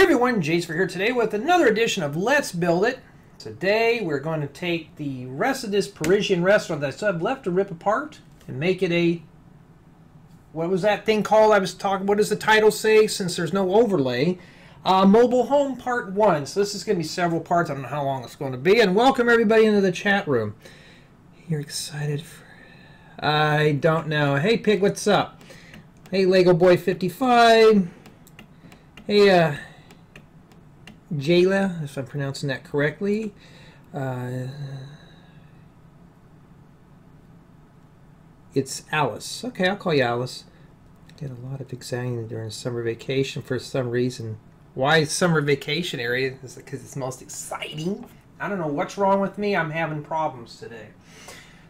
everyone, Jace here today with another edition of Let's Build It. Today we're going to take the rest of this Parisian restaurant that I still have left to rip apart and make it a, what was that thing called I was talking, what does the title say since there's no overlay? Mobile Home Part 1. So this is going to be several parts. I don't know how long it's going to be. And welcome everybody into the chat room. You're excited for... I don't know. Hey Pig, what's up? Hey Lego Boy 55. Hey Jayla, if I'm pronouncing that correctly. It's Alice. Okay, I'll call you Alice. Get a lot of anxiety during summer vacation for some reason. Why summer vacation area? Is it because it's most exciting? I don't know what's wrong with me. I'm having problems today.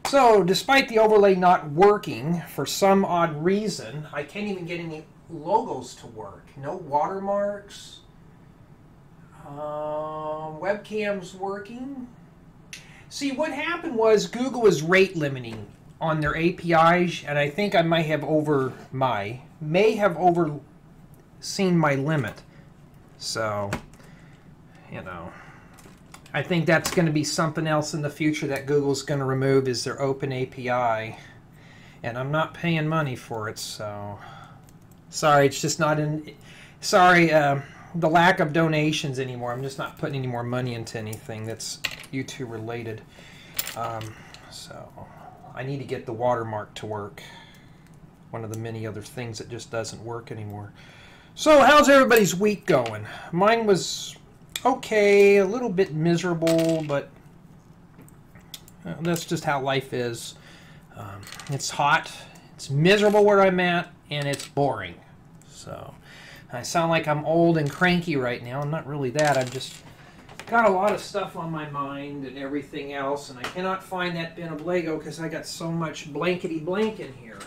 So, despite the overlay not working for some odd reason, I can't even get any logos to work. No watermarks. Webcam's working. See, what happened was Google was rate limiting on their APIs, and I think I may have overseen my limit. So, you know, I think that's going to be something else in the future that Google's going to remove is their open API, and I'm not paying money for it, so sorry, it's just not in. Sorry, the lack of donations anymore. I'm just not putting any more money into anything that's YouTube related. So I need to get the watermark to work. One of the many other things that just doesn't work anymore. So how's everybody's week going? Mine was okay, a little bit miserable, but that's just how life is. It's hot, it's miserable where I'm at, and it's boring. So I sound like I'm old and cranky right now. I'm not really that. I've just got a lot of stuff on my mind and everything else, and I cannot find that bin of Lego because I got so much blankety blank in here.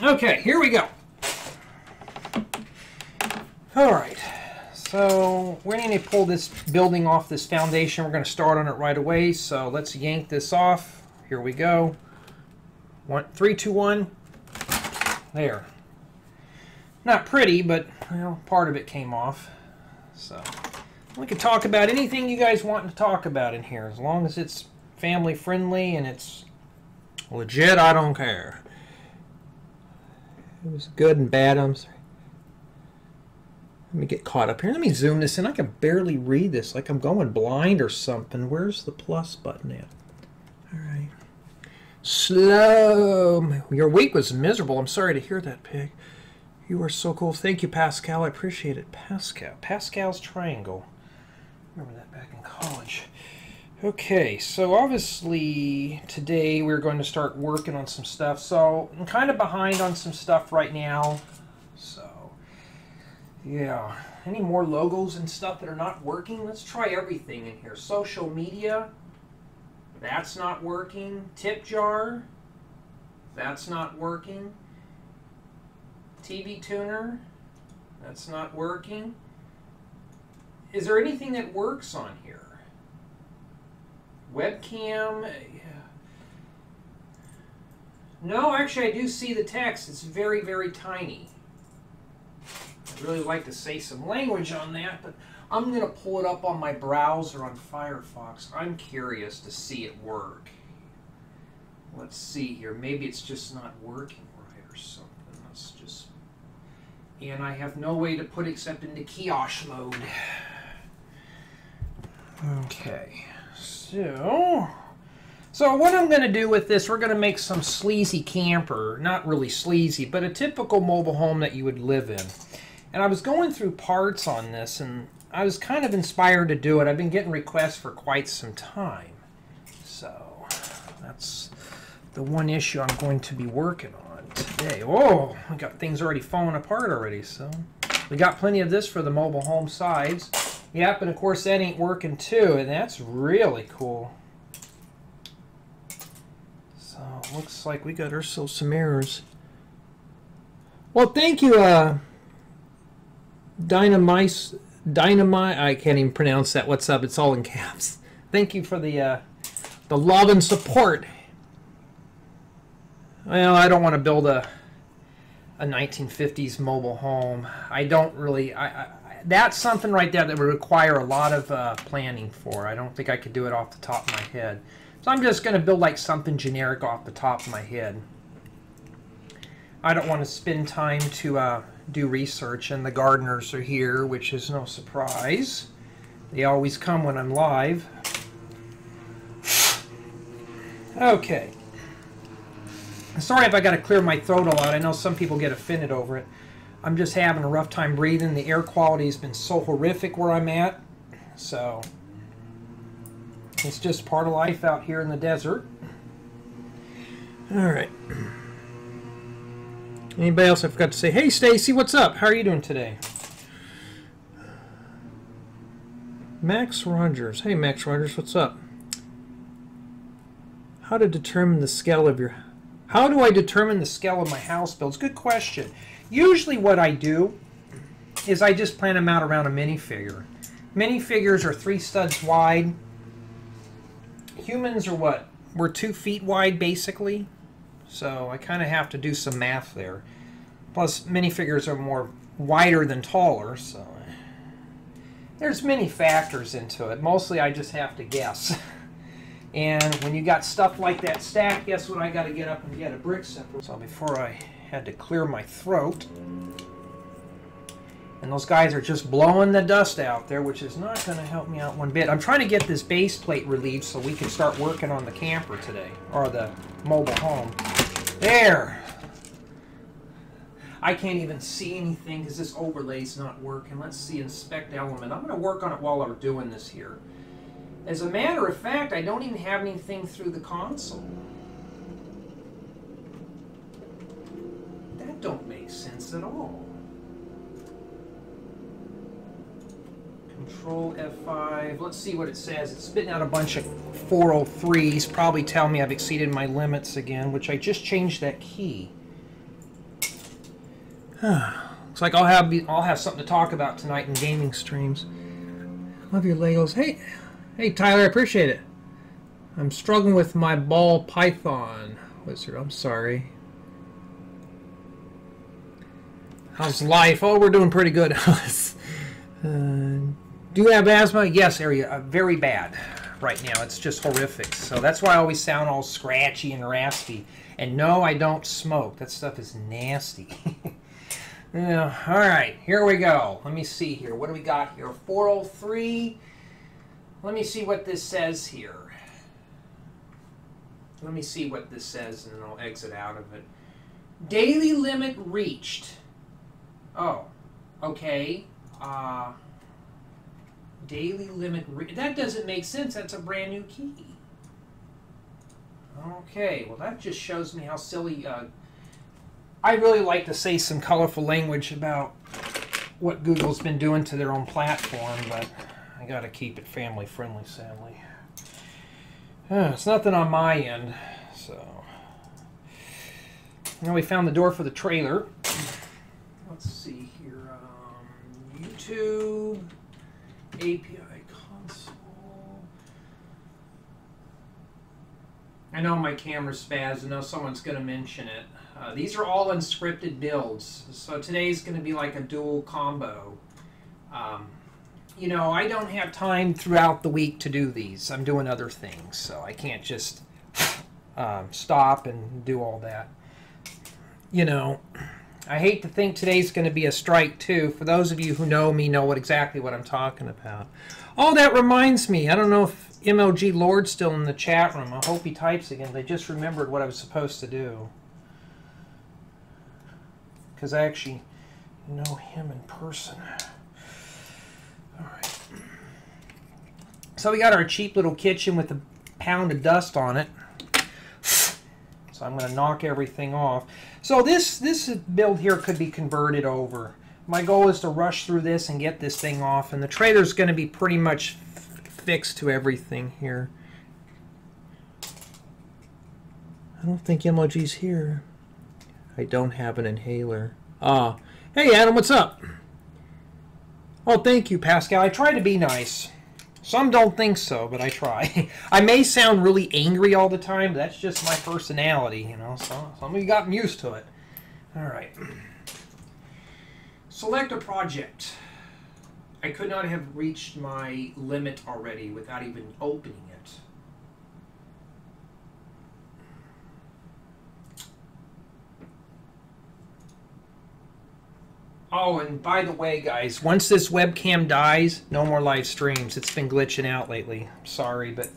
Okay, here we go. Alright, so we're going to pull this building off this foundation. We're going to start on it right away, so let's yank this off. Here we go. 3, 2, 1. There. Not pretty, but well, part of it came off. So we can talk about anything you guys want to talk about in here. As long as it's family friendly and it's legit, I don't care. It was good and bad. I'm sorry. Let me get caught up here. Let me zoom this in. I can barely read this, like I'm going blind or something. Where's the plus button at? All right. Slow. Your week was miserable. I'm sorry to hear that, Pig. You are so cool. Thank you, Pascal. I appreciate it. Pascal. Pascal's Triangle. Remember that back in college. Okay, so obviously today we're going to start working on some stuff. So I'm kind of behind on some stuff right now. So yeah, any more logos and stuff that are not working? Let's try everything in here. Social media, that's not working. Tip jar, that's not working. TV tuner, that's not working. Is there anything that works on here? Webcam, yeah. No, actually I do see the text. It's very, very tiny. I'd really like to say some language on that, but I'm going to pull it up on my browser on Firefox. I'm curious to see it work. Let's see here. Maybe it's just not working right or something. Let's just... And I have no way to put it except into kiosk mode. Okay. So what I'm going to do with this, we're going to make some sleazy camper. Not really sleazy, but a typical mobile home that you would live in. And I was going through parts on this, and I was kind of inspired to do it. I've been getting requests for quite some time. So that's the one issue I'm going to be working on today. Oh, I got things already falling apart already. So we got plenty of this for the mobile home sides. Yep, and of course that ain't working too, and that's really cool. So looks like we got ourselves some errors. Well, thank you, Dynamite, I can't even pronounce that. What's up? It's all in caps. Thank you for the love and support. Well, I don't want to build a 1950s mobile home. I don't really. that's something right there that would require a lot of planning for. I don't think I could do it off the top of my head. So I'm just going to build like something generic off the top of my head. I don't want to spend time to do research, and the gardeners are here, which is no surprise. They always come when I'm live. Okay. Sorry if I got to clear my throat a lot. I know some people get offended over it. I'm just having a rough time breathing. The air quality has been so horrific where I'm at. So it's just part of life out here in the desert. All right. Anybody else I forgot to say? Hey, Stacy, what's up? How are you doing today? Max Rogers. Hey, Max Rogers, what's up? How to determine the scale of your... How do I determine the scale of my house builds? Good question. Usually what I do is I just plan them out around a minifigure. Minifigures are 3 studs wide. Humans are what? We're 2 feet wide, basically. So I kind of have to do some math there. Plus, minifigures are more wider than taller, so there's many factors into it. Mostly I just have to guess. And when you got stuff like that stacked, guess what I got to get up and get a brick separator. So before I had to clear my throat. And those guys are just blowing the dust out there, which is not going to help me out one bit. I'm trying to get this base plate relieved so we can start working on the camper today, or the mobile home. There! I can't even see anything because this overlay's not working. Let's see, inspect element. I'm going to work on it while we're doing this here. As a matter of fact, I don't even have anything through the console. That don't make sense at all. Control F5. Let's see what it says. It's spitting out a bunch of 403s. Probably tell me I've exceeded my limits again, which I just changed that key. Looks like I'll have something to talk about tonight in gaming streams. Love your Legos. Hey Tyler, I appreciate it. I'm struggling with my ball python wizard. I'm sorry. How's life? Oh, we're doing pretty good. Do you have asthma? Yes, area. Very bad right now. It's just horrific. So that's why I always sound all scratchy and raspy. And no, I don't smoke. That stuff is nasty. Yeah, all right, here we go. Let me see here. What do we got here? 403. Let me see what this says here. Let me see what this says, and then I'll exit out of it. Daily limit reached. Oh, okay. Daily limit that doesn't make sense. That's a brand new key. Okay, well that just shows me how silly. I really like to say some colorful language about what Google's been doing to their own platform, but I got to keep it family friendly, sadly. It's nothing on my end, so. Now we found the door for the trailer. Let's see here. YouTube, API console. I know my camera's spazzed. I know someone's going to mention it. These are all unscripted builds, so today's going to be like a dual combo. You know, I don't have time throughout the week to do these. I'm doing other things, so I can't just stop and do all that. You know, I hate to think today's going to be a strike, too. For those of you who know me, know exactly what I'm talking about. Oh, that reminds me. I don't know if MLG Lord's still in the chat room. I hope he types again. They just remembered what I was supposed to do. Because I actually know him in person. All right. So we got our cheap little kitchen with a pound of dust on it. So I'm going to knock everything off. So this build here could be converted over. My goal is to rush through this and get this thing off. And the trailer's going to be pretty much fixed to everything here. I don't think MOG's here. I don't have an inhaler. Hey Adam, what's up? Oh, thank you, Pascal. I try to be nice. Some don't think so, but I try. I may sound really angry all the time, but that's just my personality, you know. So some of you gotten used to it. All right. Select a project. I could not have reached my limit already without even opening it. Oh, and by the way, guys, once this webcam dies, no more live streams. It's been glitching out lately. I'm sorry, but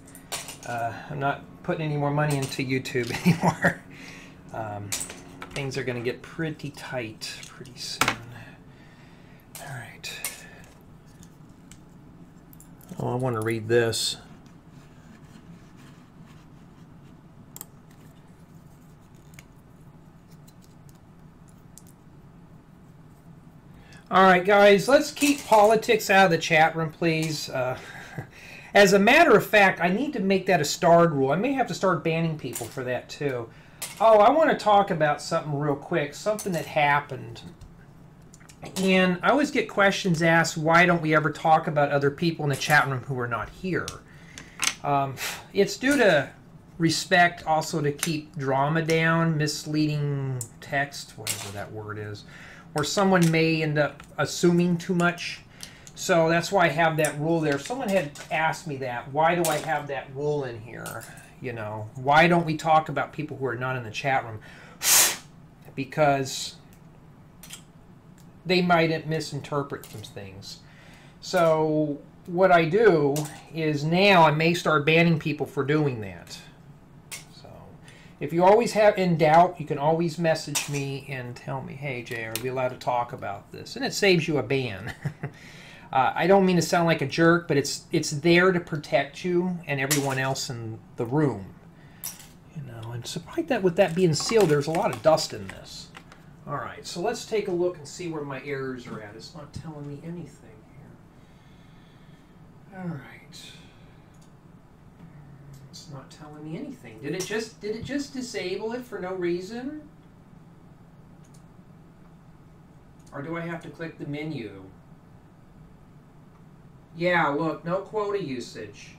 I'm not putting any more money into YouTube anymore. Things are going to get pretty tight pretty soon. All right. Oh, I want to read this. All right, guys, let's keep politics out of the chat room, please. As a matter of fact, I need to make that a starred rule. I may have to start banning people for that, too. Oh, I want to talk about something real quick, something that happened. And I always get questions asked, why don't we ever talk about other people in the chat room who are not here? It's due to respect, also to keep drama down, misleading text, whatever that word is, or someone may end up assuming too much. So that's why I have that rule there. Someone had asked me that. Why do I have that rule in here? You know, why don't we talk about people who are not in the chat room? Because they might misinterpret some things. So what I do is now I may start banning people for doing that. So if you always have in doubt, you can always message me and tell me, hey, Jay, are we allowed to talk about this? And it saves you a ban. I don't mean to sound like a jerk, but it's there to protect you and everyone else in the room. You know, and surprised that with that being sealed, there's a lot of dust in this. All right, so let's take a look and see where my errors are at. It's not telling me anything here. All right. It's not telling me anything. Did it just disable it for no reason? Or do I have to click the menu? Yeah, look, no quota usage.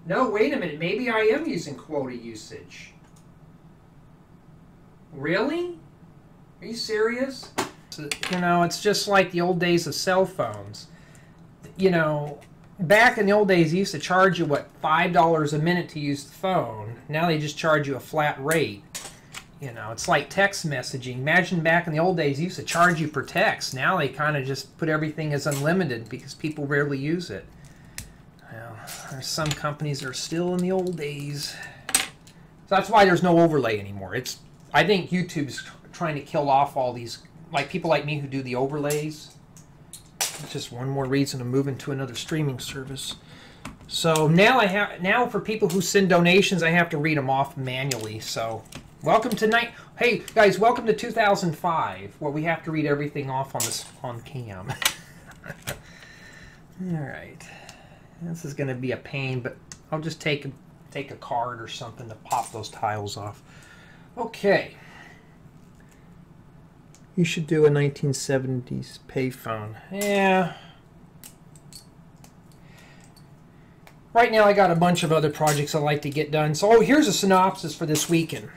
No, wait a minute. Maybe I am using quota usage. Really? Are you serious? You know, it's just like the old days of cell phones. You know, back in the old days, they used to charge you, what, $5 a minute to use the phone. Now they just charge you a flat rate. You know, it's like text messaging. Imagine back in the old days, they used to charge you per text. Now they kind of just put everything as unlimited because people rarely use it. Well, there's some companies that are still in the old days. So that's why there's no overlay anymore. I think YouTube's trying to kill off all these, like people like me who do the overlays. It's just one more reason to move into another streaming service. So now for people who send donations, I have to read them off manually. So welcome to Hey guys, welcome to 2005, where we have to read everything off on cam. All right, this is going to be a pain, but I'll just take a card or something to pop those tiles off. Okay. You should do a 1970s payphone. Yeah. Right now I got a bunch of other projects I'd like to get done. So here's a synopsis for this weekend.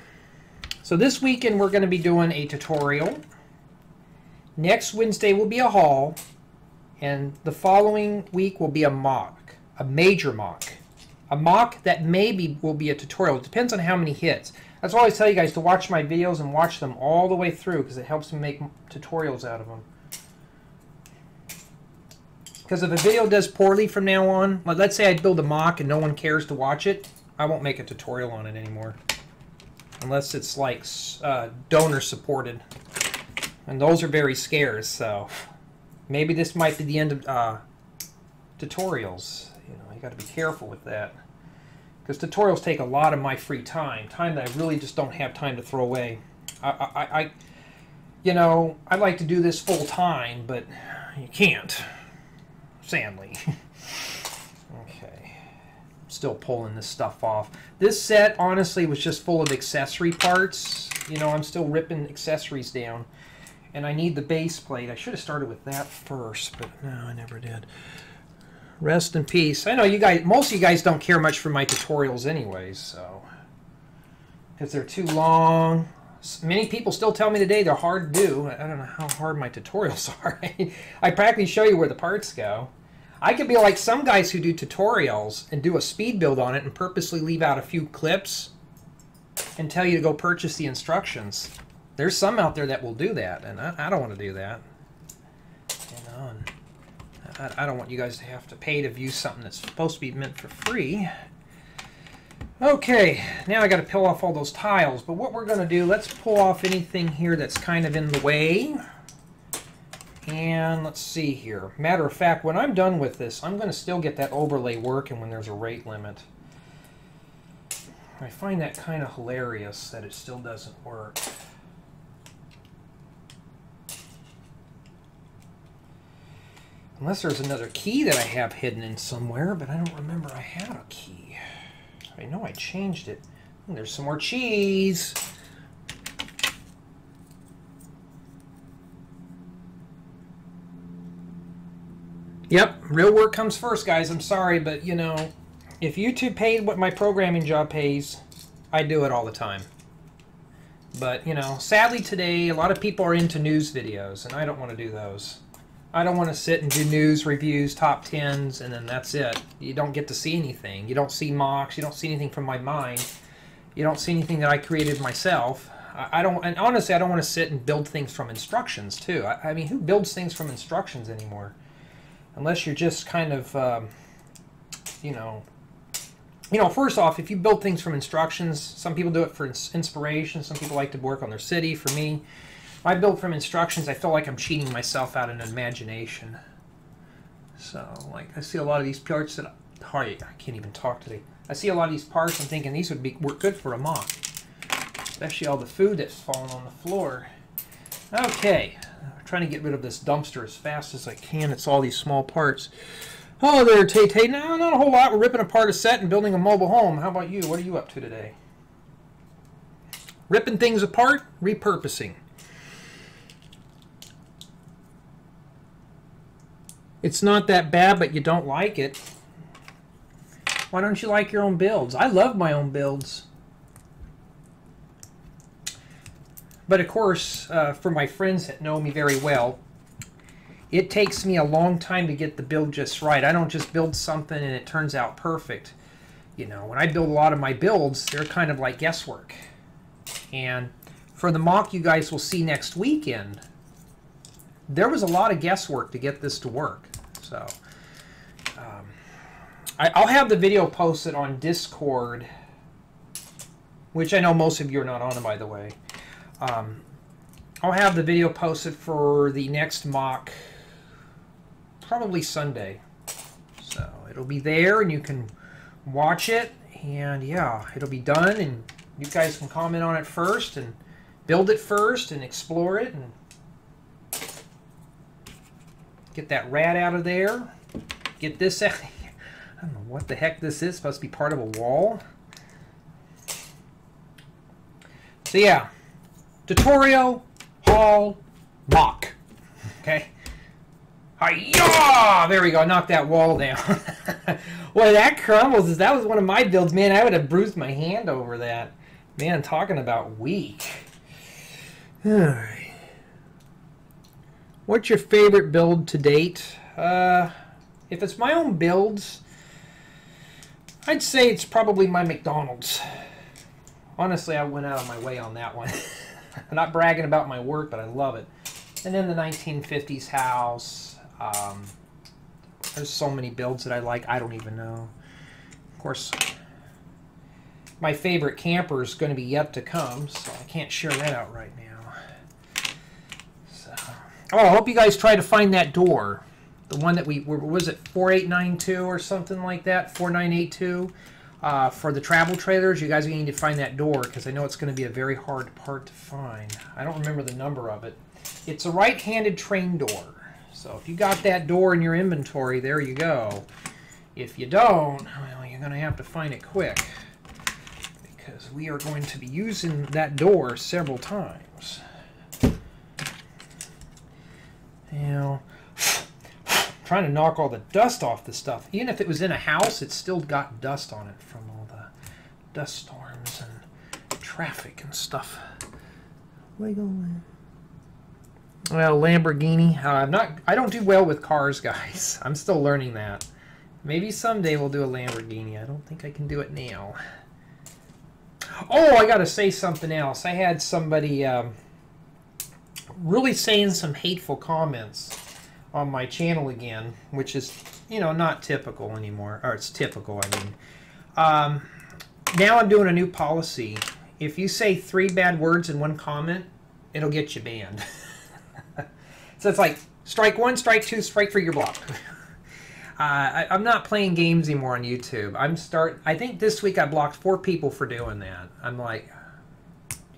So this weekend we're going to be doing a tutorial. Next Wednesday will be a haul. And the following week will be a mock. A major mock. A mock that maybe will be a tutorial. It depends on how many hits. That's why I always tell you guys to watch my videos and watch them all the way through because it helps me make tutorials out of them. Because if a video does poorly from now on, like let's say I build a mock and no one cares to watch it, I won't make a tutorial on it anymore. Unless it's like donor supported. And those are very scarce, so maybe this might be the end of tutorials. You know, you got to be careful with that. Because tutorials take a lot of my free time that I really just don't have time to throw away. You know, I'd like to do this full time, but you can't, sadly. Okay, still pulling this stuff off. This set, honestly, was just full of accessory parts. You know, I'm still ripping accessories down, and I need the base plate. I should have started with that first, but no, I never did. Rest in peace. I know you guys, most of you guys don't care much for my tutorials anyways, so. Because they're too long. Many people still tell me today they're hard to do. I don't know how hard my tutorials are. I practically show you where the parts go. I could be like some guys who do tutorials and do a speed build on it and purposely leave out a few clips and tell you to go purchase the instructions. There's some out there that will do that, and I don't want to do that. You know, and I don't want you guys to have to pay to view something that's supposed to be meant for free. Okay, now I got to peel off all those tiles, but what we're going to do, let's pull off anything here that's kind of in the way. And let's see here. Matter of fact, when I'm done with this, I'm going to still get that overlay working when there's a rate limit. I find that kind of hilarious that it still doesn't work. Unless there's another key that I have hidden in somewhere, but I don't remember I had a key. I know I changed it. And there's some more cheese. Yep, real work comes first, guys. I'm sorry, but you know, if YouTube paid what my programming job pays, I do it all the time. But, you know, sadly today, a lot of people are into news videos, and I don't want to do those. I don't want to sit and do news reviews, top 10s, and then that's it. You don't get to see anything. You don't see MOCs. You don't see anything from my mind. You don't see anything that I created myself. I don't, and honestly, I don't want to sit and build things from instructions, too. I mean, who builds things from instructions anymore? Unless you're just kind of, you know, first off, if you build things from instructions, some people do it for inspiration. Some people like to work on their city. For me, if I build from instructions, I feel like I'm cheating myself out in imagination. So, like, I see a lot of these parts that, I can't even talk today. I see a lot of these parts, I'm thinking these would work good for a mock. Especially all the food that's fallen on the floor. Okay. I'm trying to get rid of this dumpster as fast as I can. It's all these small parts. Oh, there, Tay-Tay. No, not a whole lot. We're ripping apart a set and building a mobile home. How about you? What are you up to today? Ripping things apart, repurposing. It's not that bad, but you don't like it. Why don't you like your own builds? I love my own builds. But of course, for my friends that know me very well, it takes me a long time to get the build just right. I don't just build something and it turns out perfect. You know, when I build a lot of my builds, they're kind of like guesswork. And for the mock you guys will see next weekend, there was a lot of guesswork to get this to work. So, I'll have the video posted on Discord, which I know most of you are not on, by the way. I'll have the video posted for the next mock probably Sunday. So it'll be there and you can watch it, and yeah, it'll be done and you guys can comment on it first and build it first and explore it and get that rat out of there. Get this out. I don't know what the heck this is. It's supposed to be part of a wall. So yeah. Tutorial, haul, mock. Okay. Hi-yah! There we go. Knock that wall down. Boy, that crumbles. That was one of my builds, man. I would have bruised my hand over that. Man, talking about weak. All right. What's your favorite build to date? If it's my own builds, I'd say it's probably my McDonald's. Honestly, I went out of my way on that one. I'm not bragging about my work, but I love it. And then the 1950s house. There's so many builds that I like, I don't even know. Of course, my favorite camper is going to be yet to come, so I can't share that out right now. So, oh, I hope you guys try to find that door. The one that was it 4892 or something like that? 4982? For the travel trailers, you guys need to find that door because I know it's going to be a very hard part to find. I don't remember the number of it. It's a right-handed train door. So if you got that door in your inventory, there you go. If you don't, well, you're going to have to find it quick because we are going to be using that door several times. You know, trying to knock all the dust off the stuff. Even if it was in a house, it's still got dust on it from all the dust storms and traffic and stuff. Wiggle. Well, Lamborghini. I don't do well with cars, guys. I'm still learning that. Maybe someday we'll do a Lamborghini. I don't think I can do it now. Oh, I gotta say something else. I had somebody really saying some hateful comments on my channel again, which is, you know, not typical anymore. Or it's typical, I mean. Now I'm doing a new policy. If you say 3 bad words in one comment, it'll get you banned. So it's like, strike 1, strike 2, strike 3, you're blocked. I'm not playing games anymore on YouTube. I think this week I blocked 4 people for doing that. I'm like,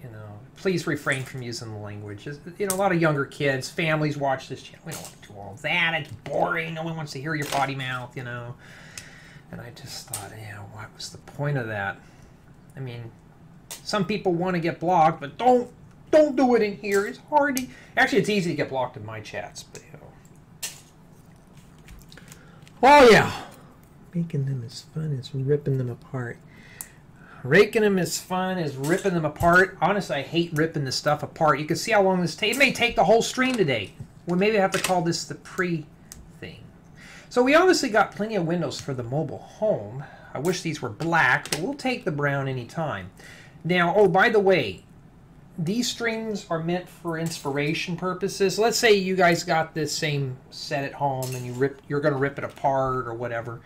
you know, please refrain from using the language. You know, a lot of younger kids, families watch this channel. We don't want to do all that. It's boring. No one wants to hear your potty mouth, you know. And I just thought, yeah, what was the point of that? I mean, some people want to get blocked, but don't do it in here. It's hard to... Actually, it's easy to get blocked in my chats, but, you know. Well, yeah. Making them as fun as ripping them apart. Raking them as fun as ripping them apart. Honestly, I hate ripping this stuff apart. You can see how long this takes. It may take the whole stream today. Well, maybe I have to call this the pre-thing. So we obviously got plenty of windows for the mobile home. I wish these were black, but we'll take the brown anytime. Now, oh, by the way, these streams are meant for inspiration purposes. Let's say you guys got this same set at home and you're going to rip it apart or whatever.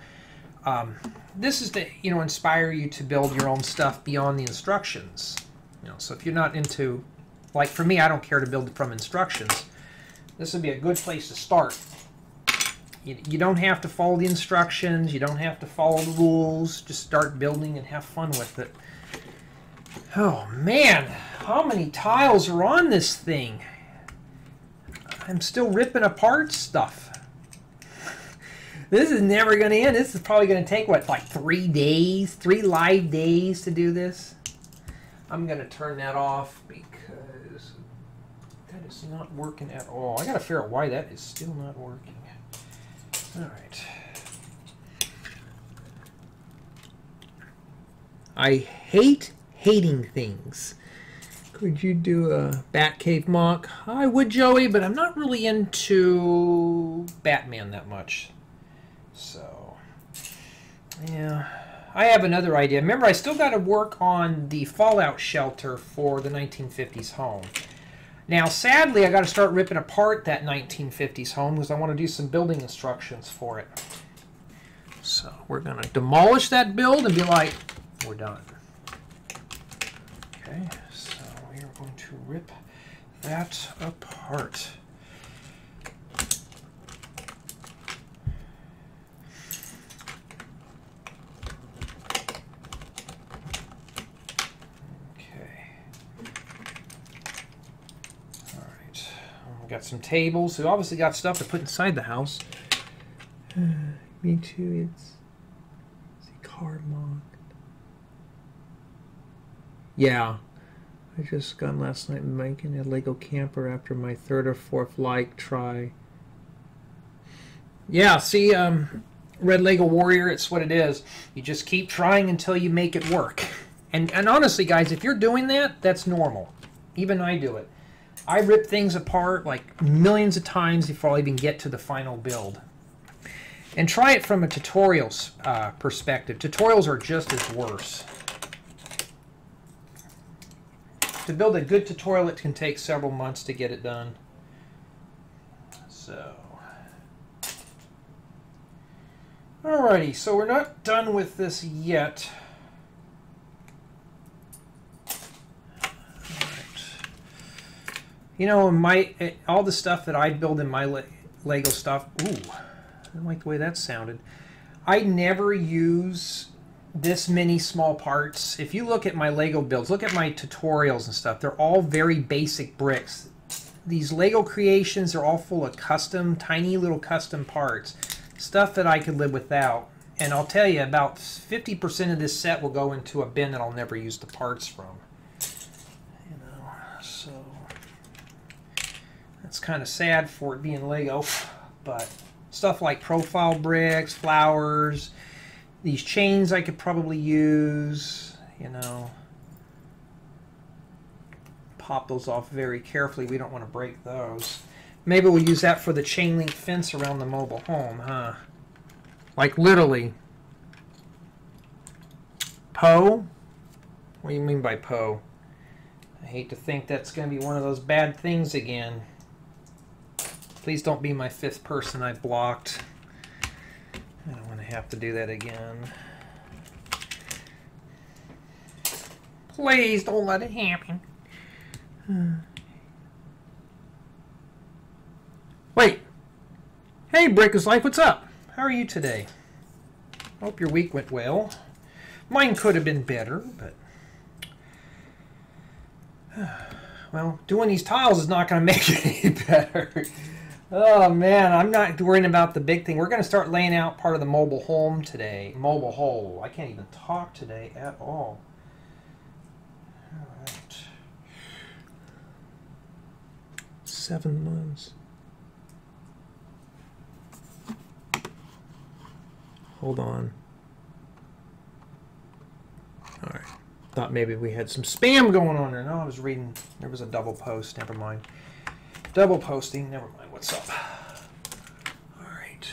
This is to, you know, inspire you to build your own stuff beyond the instructions. You know, so if you're not into, like for me, I don't care to build from instructions. This would be a good place to start. You don't have to follow the instructions. You don't have to follow the rules. Just start building and have fun with it. Oh man, how many tiles are on this thing? I'm still ripping apart stuff. This is never going to end. This is probably going to take, what, like 3 days? 3 live days to do this? I'm going to turn that off because that is not working at all. I got to figure out why that is still not working. All right. I hate hating things. Could you do a Batcave mock? I would, Joey, but I'm not really into Batman that much. So, yeah. I have another idea. Remember, I still got to work on the fallout shelter for the 1950s home. Now, sadly, I got to start ripping apart that 1950s home because I want to do some building instructions for it. So, we're going to demolish that build and be like, we're done. Okay, so we are going to rip that apart. Got some tables. We obviously got stuff to put inside the house. Me too. It's a car mock. Yeah. I just got last night making a Lego camper after my 3rd or 4th like try. Yeah, see, Red Lego Warrior, it's what it is. You just keep trying until you make it work. And honestly, guys, if you're doing that, that's normal. Even I do it. I rip things apart like millions of times before I even get to the final build. And try it from a tutorial perspective. Tutorials are just as worse. To build a good tutorial, it can take several months to get it done. So, alrighty, so we're not done with this yet. You know, all the stuff that I build in my Lego stuff, ooh, I don't like the way that sounded. I never use this many small parts. If you look at my Lego builds, look at my tutorials and stuff, they're all very basic bricks. These Lego creations are all full of custom, tiny little custom parts. Stuff that I could live without. And I'll tell you, about 50% of this set will go into a bin that I'll never use the parts from. You know, so... It's kind of sad for it being Lego, but stuff like profile bricks, flowers, these chains I could probably use, you know. Pop those off very carefully. We don't want to break those. Maybe we'll use that for the chain link fence around the mobile home, huh? Like literally. Poe? What do you mean by Poe? I hate to think that's going to be one of those bad things again. Please don't be my 5th person I blocked. I don't want to have to do that again. Please don't let it happen. Wait. Hey, Breaker's Life, what's up? How are you today? Hope your week went well. Mine could have been better, but... well, doing these tiles is not going to make it any better. Oh, man, I'm not worrying about the big thing. We're going to start laying out part of the mobile home today. Mobile home. I can't even talk today at all. All right. 7 months. Hold on. All right. Thought maybe we had some spam going on there. No, I was reading. There was a double post. Never mind. Double posting. Never mind. What's up? All right.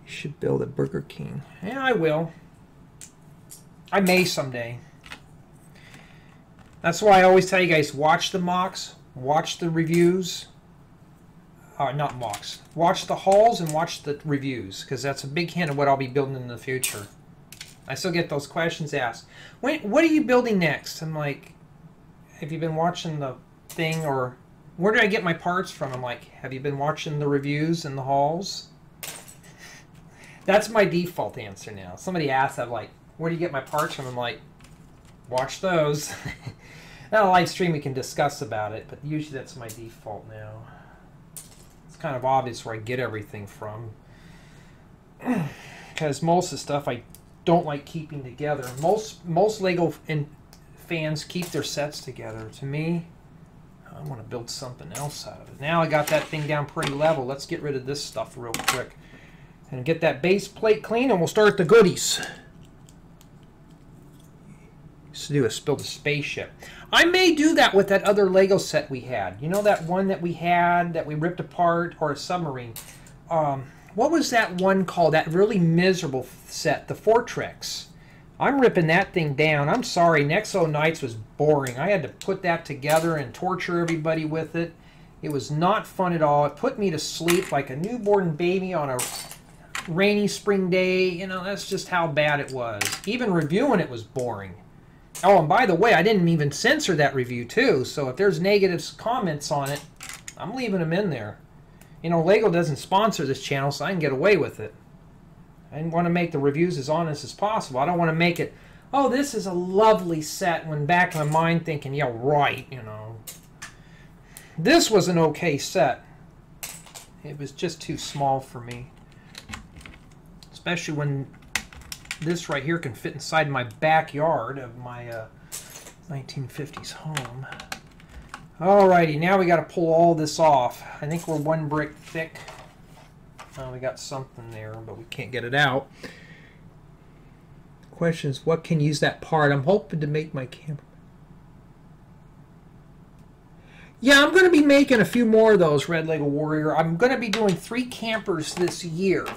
You should build a Burger King. Yeah, I will. I may someday. That's why I always tell you guys, watch the MOCs, watch the reviews. Not MOCs. Watch the hauls and watch the reviews, because that's a big hint of what I'll be building in the future. I still get those questions asked. What are you building next? I'm like, have you been watching the thing, or where do I get my parts from? I'm like, have you been watching the reviews and the hauls? That's my default answer now. Somebody asks, I'm like, where do you get my parts from? I'm like, watch those. Now, a live stream we can discuss about it, but usually that's my default now. It's kind of obvious where I get everything from. Because most of the stuff I don't like keeping together. Most Lego fans keep their sets together. To me, I want to build something else out of it. Now I got that thing down pretty level. Let's get rid of this stuff real quick and get that base plate clean, and we'll start the goodies. Used to do is build a spaceship. I may do that with that other Lego set we had. You know that one that we had that we ripped apart, or a submarine? What was that one called? That really miserable set, the Fortrex. I'm ripping that thing down. I'm sorry, Nexo Nights was boring. I had to put that together and torture everybody with it. It was not fun at all. It put me to sleep like a newborn baby on a rainy spring day. You know, that's just how bad it was. Even reviewing it was boring. Oh, and by the way, I didn't even censor that review too, so if there's negative comments on it, I'm leaving them in there. You know, Lego doesn't sponsor this channel, so I can get away with it. I want to make the reviews as honest as possible. I don't want to make it, oh, this is a lovely set, when back in my mind thinking, yeah, right, you know. This was an okay set. It was just too small for me. Especially when this right here can fit inside my backyard of my 1950s home. Alrighty, now we got to pull all this off. I think we're 1 brick thick. We got something there, but we can't get it out. The question is, what can use that part? I'm hoping to make my camper. Yeah, I'm going to be making a few more of those, Red Lego Warrior. I'm going to be doing 3 campers this year.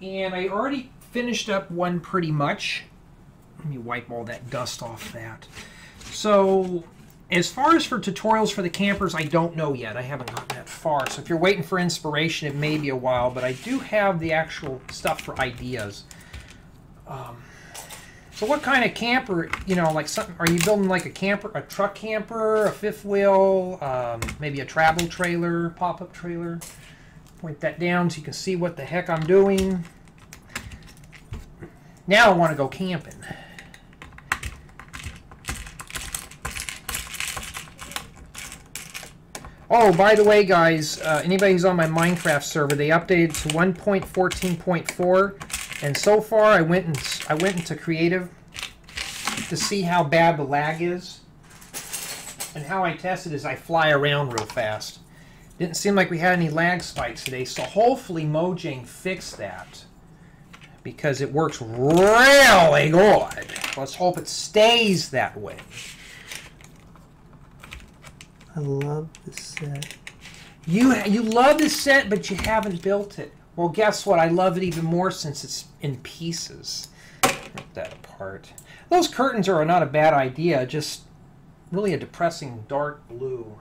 And I already finished up one pretty much. Let me wipe all that dust off that. So, as far as for tutorials for the campers, I don't know yet. I haven't gotten that far. So if you're waiting for inspiration, it may be a while. But I do have the actual stuff for ideas. So what kind of camper, you know, like something, are you building like a camper, a truck camper, a fifth wheel, maybe a travel trailer, pop-up trailer? Point that down so you can see what the heck I'm doing. Now I want to go camping. Oh, by the way, guys, anybody who's on my Minecraft server, they updated to 1.14.4, and so far I went into creative to see how bad the lag is. And how I tested is I fly around real fast. Didn't seem like we had any lag spikes today, so hopefully Mojang fixed that, because it works really good. Let's hope it stays that way. I love this set. You love this set, but you haven't built it. Well, guess what? I love it even more since it's in pieces. Rip that apart. Those curtains are not a bad idea, just really a depressing dark blue.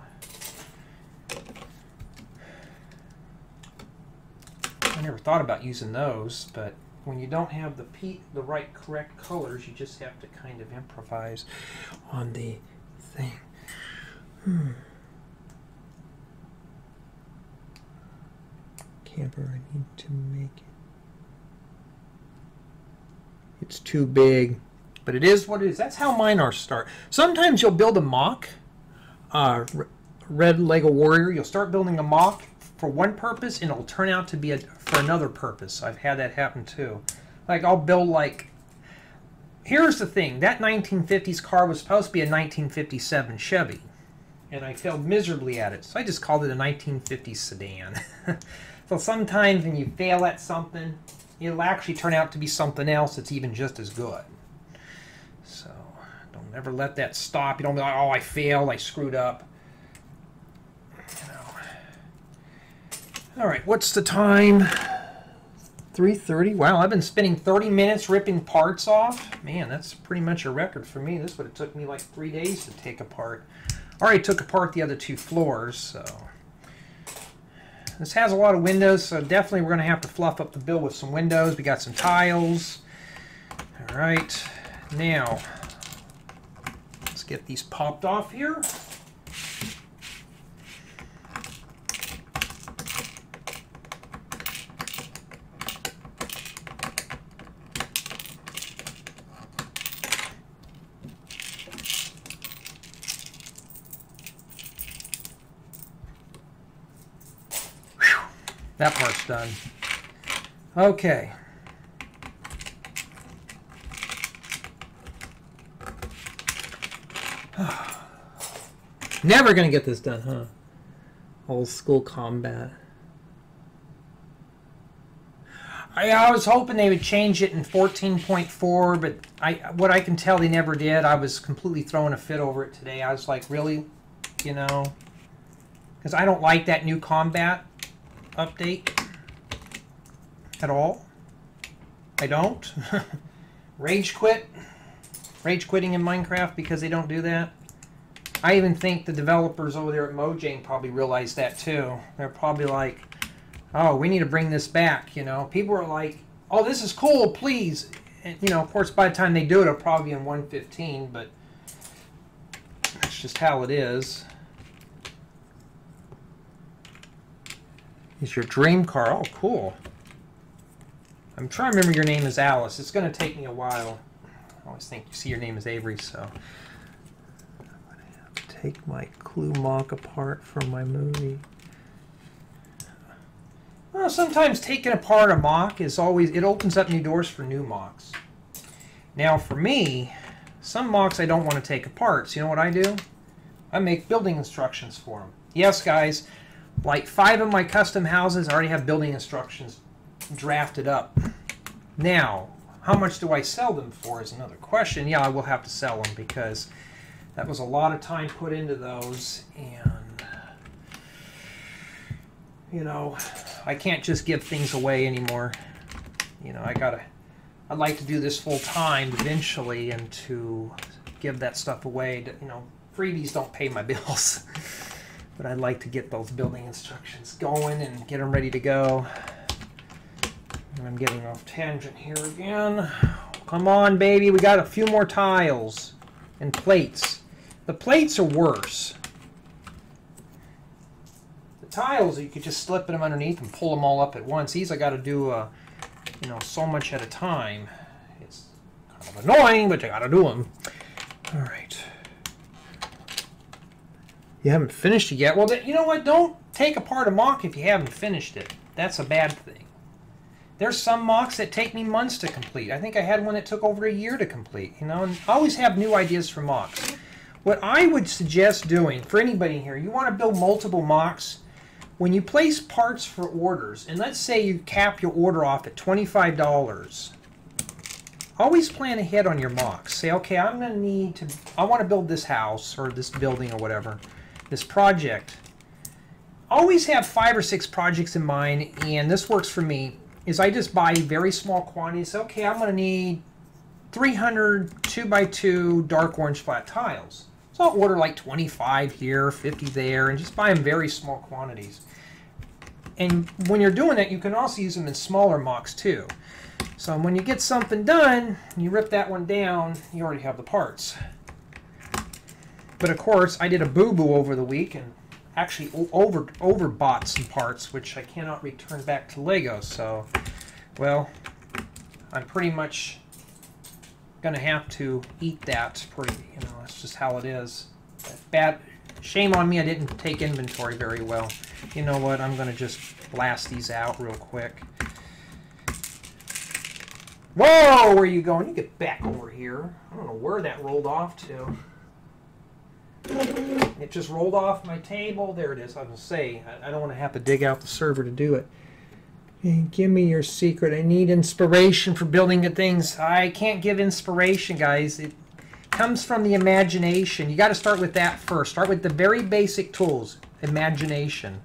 I never thought about using those, but when you don't have the right correct colors, you just have to kind of improvise on the thing. Camper, I need to make it. It's too big, but it is what it is. That's how mine are start. Sometimes you'll build a mock, red Lego warrior. You'll start building a mock for one purpose, and it'll turn out to be for another purpose. I've had that happen too. Like I'll build like. Here's the thing. That 1950s car was supposed to be a 1957 Chevy, and I failed miserably at it. So I just called it a 1950s sedan. So sometimes when you fail at something, it'll actually turn out to be something else that's even just as good. So don't ever let that stop. You don't be like, oh, I failed, I screwed up. You know. All right, what's the time? 3:30. Wow, I've been spending 30 minutes ripping parts off. Man, that's pretty much a record for me. This would have took me like 3 days to take apart. I already took apart the other 2 floors, so. This has a lot of windows, so definitely we're going to have to fluff up the build with some windows. We got some tiles. All right, now let's get these popped off here. That part's done. Okay. Never gonna get this done, huh? Old school combat. I was hoping they would change it in 14.4, but what I can tell they never did. I was completely throwing a fit over it today. I was like, really? You know? Because I don't like that new combat update at all. I don't. Rage quitting in Minecraft because they don't do that. I even think the developers over there at Mojang probably realize that too. They're probably like, oh, we need to bring this back, you know. People are like, oh, this is cool, please. And, you know, of course, by the time they do it, it'll probably be in 1.15, but that's just how it is. Is your dream car? Oh, cool. I'm trying to remember your name is Alice. It's going to take me a while. I always think you see your name is Avery, so I'm going to have to take my Clue mock apart from my movie. Well, sometimes taking apart a mock is always, it opens up new doors for new mocks. Now for me, some mocks I don't want to take apart. So you know what I do? I make building instructions for them. Yes, guys. Like 5 of my custom houses, I already have building instructions drafted up. Now, how much do I sell them for is another question. Yeah, I will have to sell them because that was a lot of time put into those, and you know, I can't just give things away anymore. You know, I'd like to do this full time eventually, and to give that stuff away. You know, freebies don't pay my bills. But I'd like to get those building instructions going and get them ready to go. And I'm getting off tangent here again. Come on, baby. We got a few more tiles and plates. The plates are worse. The tiles, you could just slip them underneath and pull them all up at once. These I got to do, you know, so much at a time. It's kind of annoying, but you got to do them. All right. You haven't finished it yet. Well, you know what? Don't take apart a mock if you haven't finished it. That's a bad thing. There's some mocks that take me months to complete. I think I had one that took over a year to complete. You know, and I always have new ideas for mocks. What I would suggest doing for anybody here, you want to build multiple mocks. When you place parts for orders, and let's say you cap your order off at $25, always plan ahead on your mocks. Say, okay, I'm going to need to, I want to build this house or this building or whatever. This project, always have 5 or 6 projects in mind, and this works for me, is I just buy very small quantities. Okay, I'm going to need 300 2x2 dark orange flat tiles. So I'll order like 25 here, 50 there, and just buy them very small quantities. And when you're doing that, you can also use them in smaller MOCs too. So when you get something done, you rip that one down, you already have the parts. But of course, I did a boo-boo over the week and actually overbought some parts, which I cannot return back to Lego. So, well, I'm pretty much gonna have to eat that. That's just how it is. Bad. Shame on me, I didn't take inventory very well. You know what? I'm gonna just blast these out real quick. Whoa! Where are you going? You get back over here. I don't know where that rolled off to. It just rolled off my table. There it is. I will say, I don't want to have to dig out the server to do it. Hey, give me your secret. I need inspiration for building good things. I can't give inspiration, guys. It comes from the imagination. You got to start with that first. Start with the very basic tools. Imagination.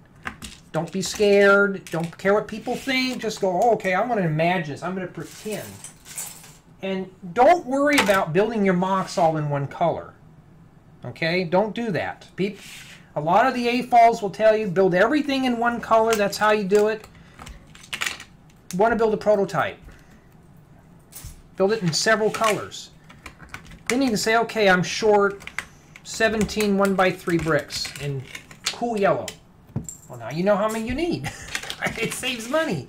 Don't be scared. Don't care what people think. Just go, oh, okay, I'm going to imagine this. I'm going to pretend. And don't worry about building your MOCs all in one color. Okay? Don't do that. A lot of the AFOLs will tell you, build everything in one color. That's how you do it. You want to build a prototype. Build it in several colors. Then you can say, okay, I'm short 17 1x3 bricks in cool yellow. Well, now you know how many you need. It saves money.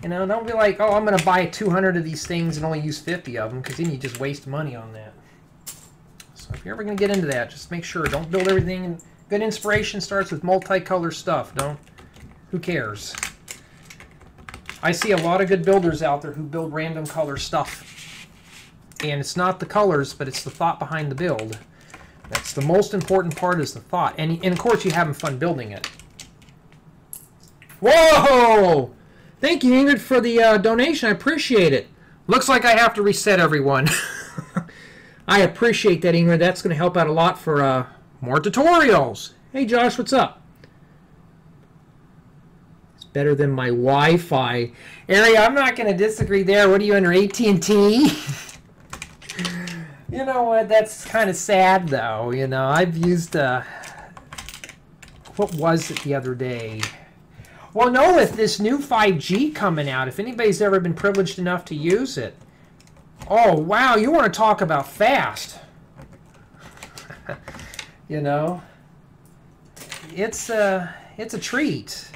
You know, don't be like, oh, I'm going to buy 200 of these things and only use 50 of them, because then you just waste money on that. So if you're ever going to get into that, just make sure, don't build everything. And good inspiration starts with multicolor stuff. Who cares? I see a lot of good builders out there who build random color stuff. And it's not the colors, but it's the thought behind the build. That's the most important part, is the thought. And of course, you're having fun building it. Whoa! Thank you, Ingrid, for the donation. I appreciate it. Looks like I have to reset everyone. I appreciate that, Ingrid. That's going to help out a lot for more tutorials. Hey, Josh, what's up? It's better than my Wi-Fi. Ari, I'm not going to disagree there. What are you, under AT&T? You know what? That's kind of sad, though. You know, I've used, what was it the other day? Well, no, with this new 5G coming out, if anybody's ever been privileged enough to use it, oh, wow, you want to talk about fast. You know, it's a treat.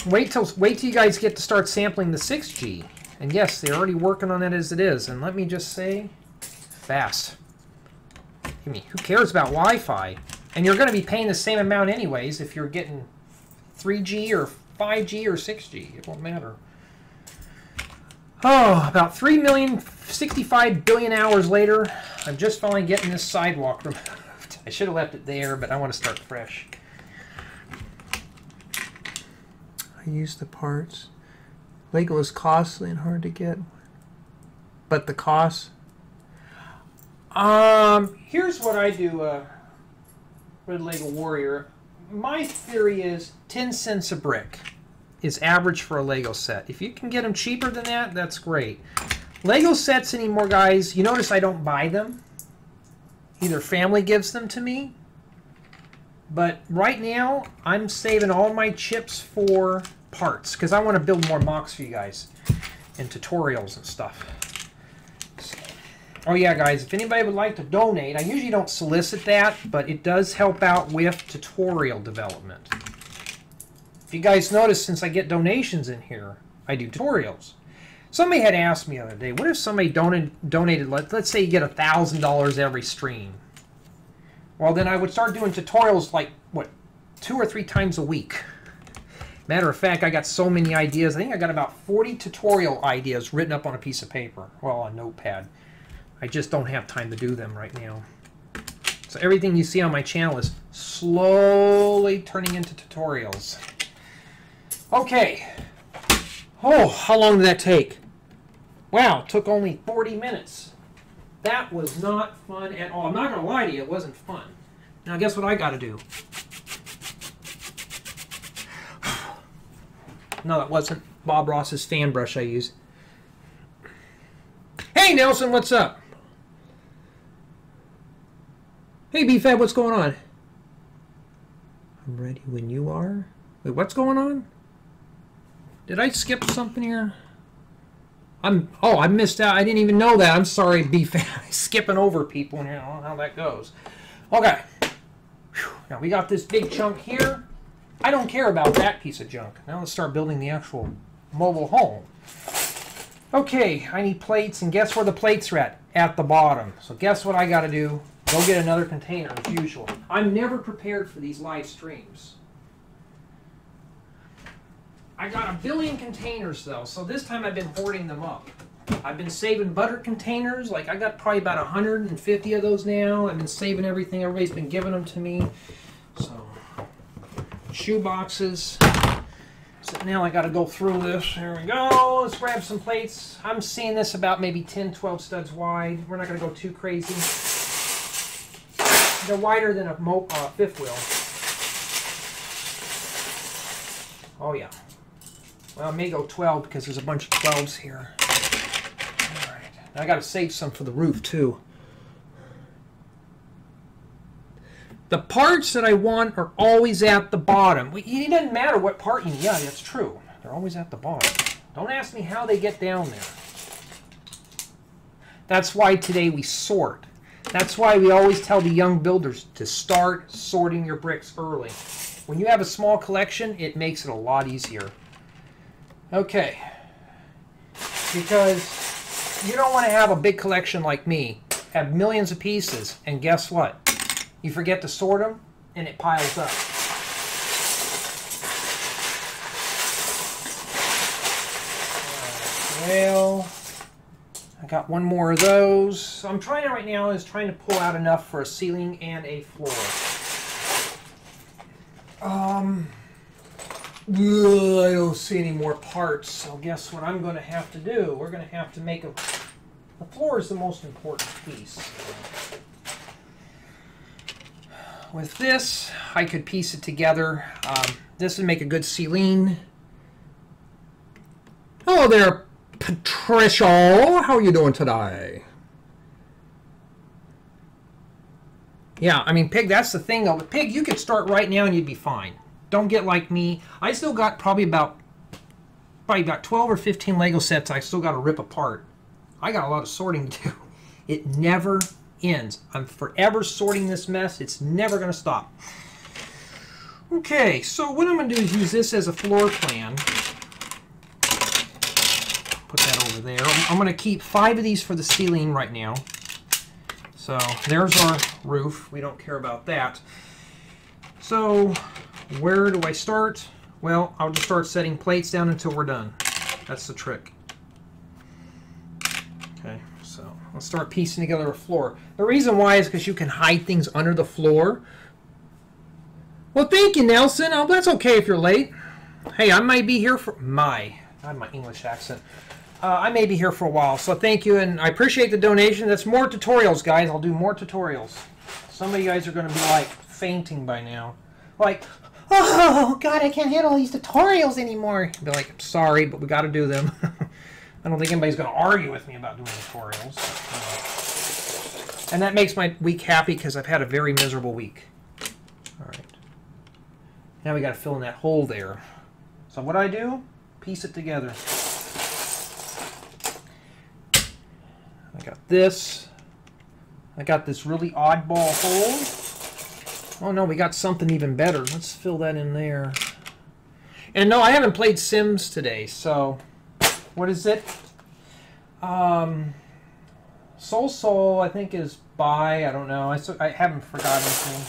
Wait till you guys get to start sampling the 6G. And yes, they're already working on that as it is. And let me just say, fast. I mean, who cares about Wi-Fi? And you're going to be paying the same amount anyways if you're getting 3G or 5G or 6G. It won't matter. Oh, about 3,065 billion hours later, I'm just finally getting this sidewalk removed. I should have left it there, but I want to start fresh. I use the parts. Lego is costly and hard to get. But the cost? Here's what I do, Red Lego Warrior. My theory is 10 cents a brick is average for a Lego set. If you can get them cheaper than that, that's great. Lego sets anymore, guys, you notice I don't buy them. Either family gives them to me. But right now, I'm saving all my chips for parts, because I want to build more MOCs for you guys and tutorials and stuff. So, oh yeah, guys, if anybody would like to donate, I usually don't solicit that, but it does help out with tutorial development. If you guys notice, since I get donations in here, I do tutorials. Somebody had asked me the other day, what if somebody donated, let's say you get $1,000 every stream? Well, then I would start doing tutorials like, what, 2 or 3 times a week. Matter of fact, I got so many ideas. I think I got about 40 tutorial ideas written up on a piece of paper. Well, on Notepad. I just don't have time to do them right now. So everything you see on my channel is slowly turning into tutorials. Okay. Oh, how long did that take? Wow, it took only 40 minutes. That was not fun at all. I'm not going to lie to you, it wasn't fun. Now guess what I got to do? No, that wasn't Bob Ross's fan brush I used. Hey, Nelson, what's up? Hey, BFAB, what's going on? I'm ready when you are. Wait, what's going on? Did I skip something here? Oh, I missed out. I didn't even know that. I'm sorry, BFAB. Skipping over people, and you know how that goes. Okay. Whew. Now we got this big chunk here. I don't care about that piece of junk. Now let's start building the actual mobile home. Okay, I need plates, and guess where the plates are at? At the bottom. So guess what I got to do? Go get another container as usual. I'm never prepared for these live streams. I got a billion containers though, so this time I've been hoarding them up. I've been saving butter containers, like I got probably about 150 of those now. I've been saving everything, everybody's been giving them to me. So, shoe boxes. So now I got to go through this. Here we go. Let's grab some plates. I'm seeing this about maybe 10, 12 studs wide. We're not going to go too crazy. They're wider than a fifth wheel. Oh yeah. Well, I may go 12 because there's a bunch of 12s here. All right. I got to save some for the roof too. The parts that I want are always at the bottom. It doesn't matter what part you need. Yeah, that's true. They're always at the bottom. Don't ask me how they get down there. That's why today we sort. That's why we always tell the young builders to start sorting your bricks early. When you have a small collection, it makes it a lot easier. Okay. Because you don't want to have a big collection like me, have millions of pieces, and guess what? You forget to sort them, and it piles up. Well, I got one more of those. So I'm trying right now is trying to pull out enough for a ceiling and a floor. I don't see any more parts, so guess what I'm going to have to do? We're going to have to make a... The floor is the most important piece. With this, I could piece it together. This would make a good ceiling. Hello there, Patricia. How are you doing today? Yeah, I mean, Pig, that's the thing, though. With Pig, you could start right now and you'd be fine. Don't get like me. I still got probably about 12 or 15 Lego sets I still got to rip apart. I got a lot of sorting to do. It never ends. I'm forever sorting this mess. It's never going to stop. Okay, so what I'm going to do is use this as a floor plan. Put that over there. I'm going to keep 5 of these for the ceiling right now. So there's our roof. We don't care about that. So where do I start? Well, I'll just start setting plates down until we're done. That's the trick. Okay, so let's start piecing together a floor. The reason why is because you can hide things under the floor. Well, thank you, Nelson. Oh, that's okay if you're late. Hey, I might be here for I have my English accent. I may be here for a while, so thank you, and I appreciate the donation. That's more tutorials, guys. I'll do more tutorials. Some of you guys are going to be like fainting by now. Like, oh, God, I can't handle these tutorials anymore. I'll be like, I'm sorry, but we got to do them. I don't think anybody's going to argue with me about doing tutorials. And that makes my week happy because I've had a very miserable week. All right. Now we got to fill in that hole there. So what do? Piece it together. I got this. I got this really oddball hole. Oh no, we got something even better. Let's fill that in there. And no, I haven't played Sims today, so what is it? Soul, I think is by. I don't know. I haven't forgotten anything.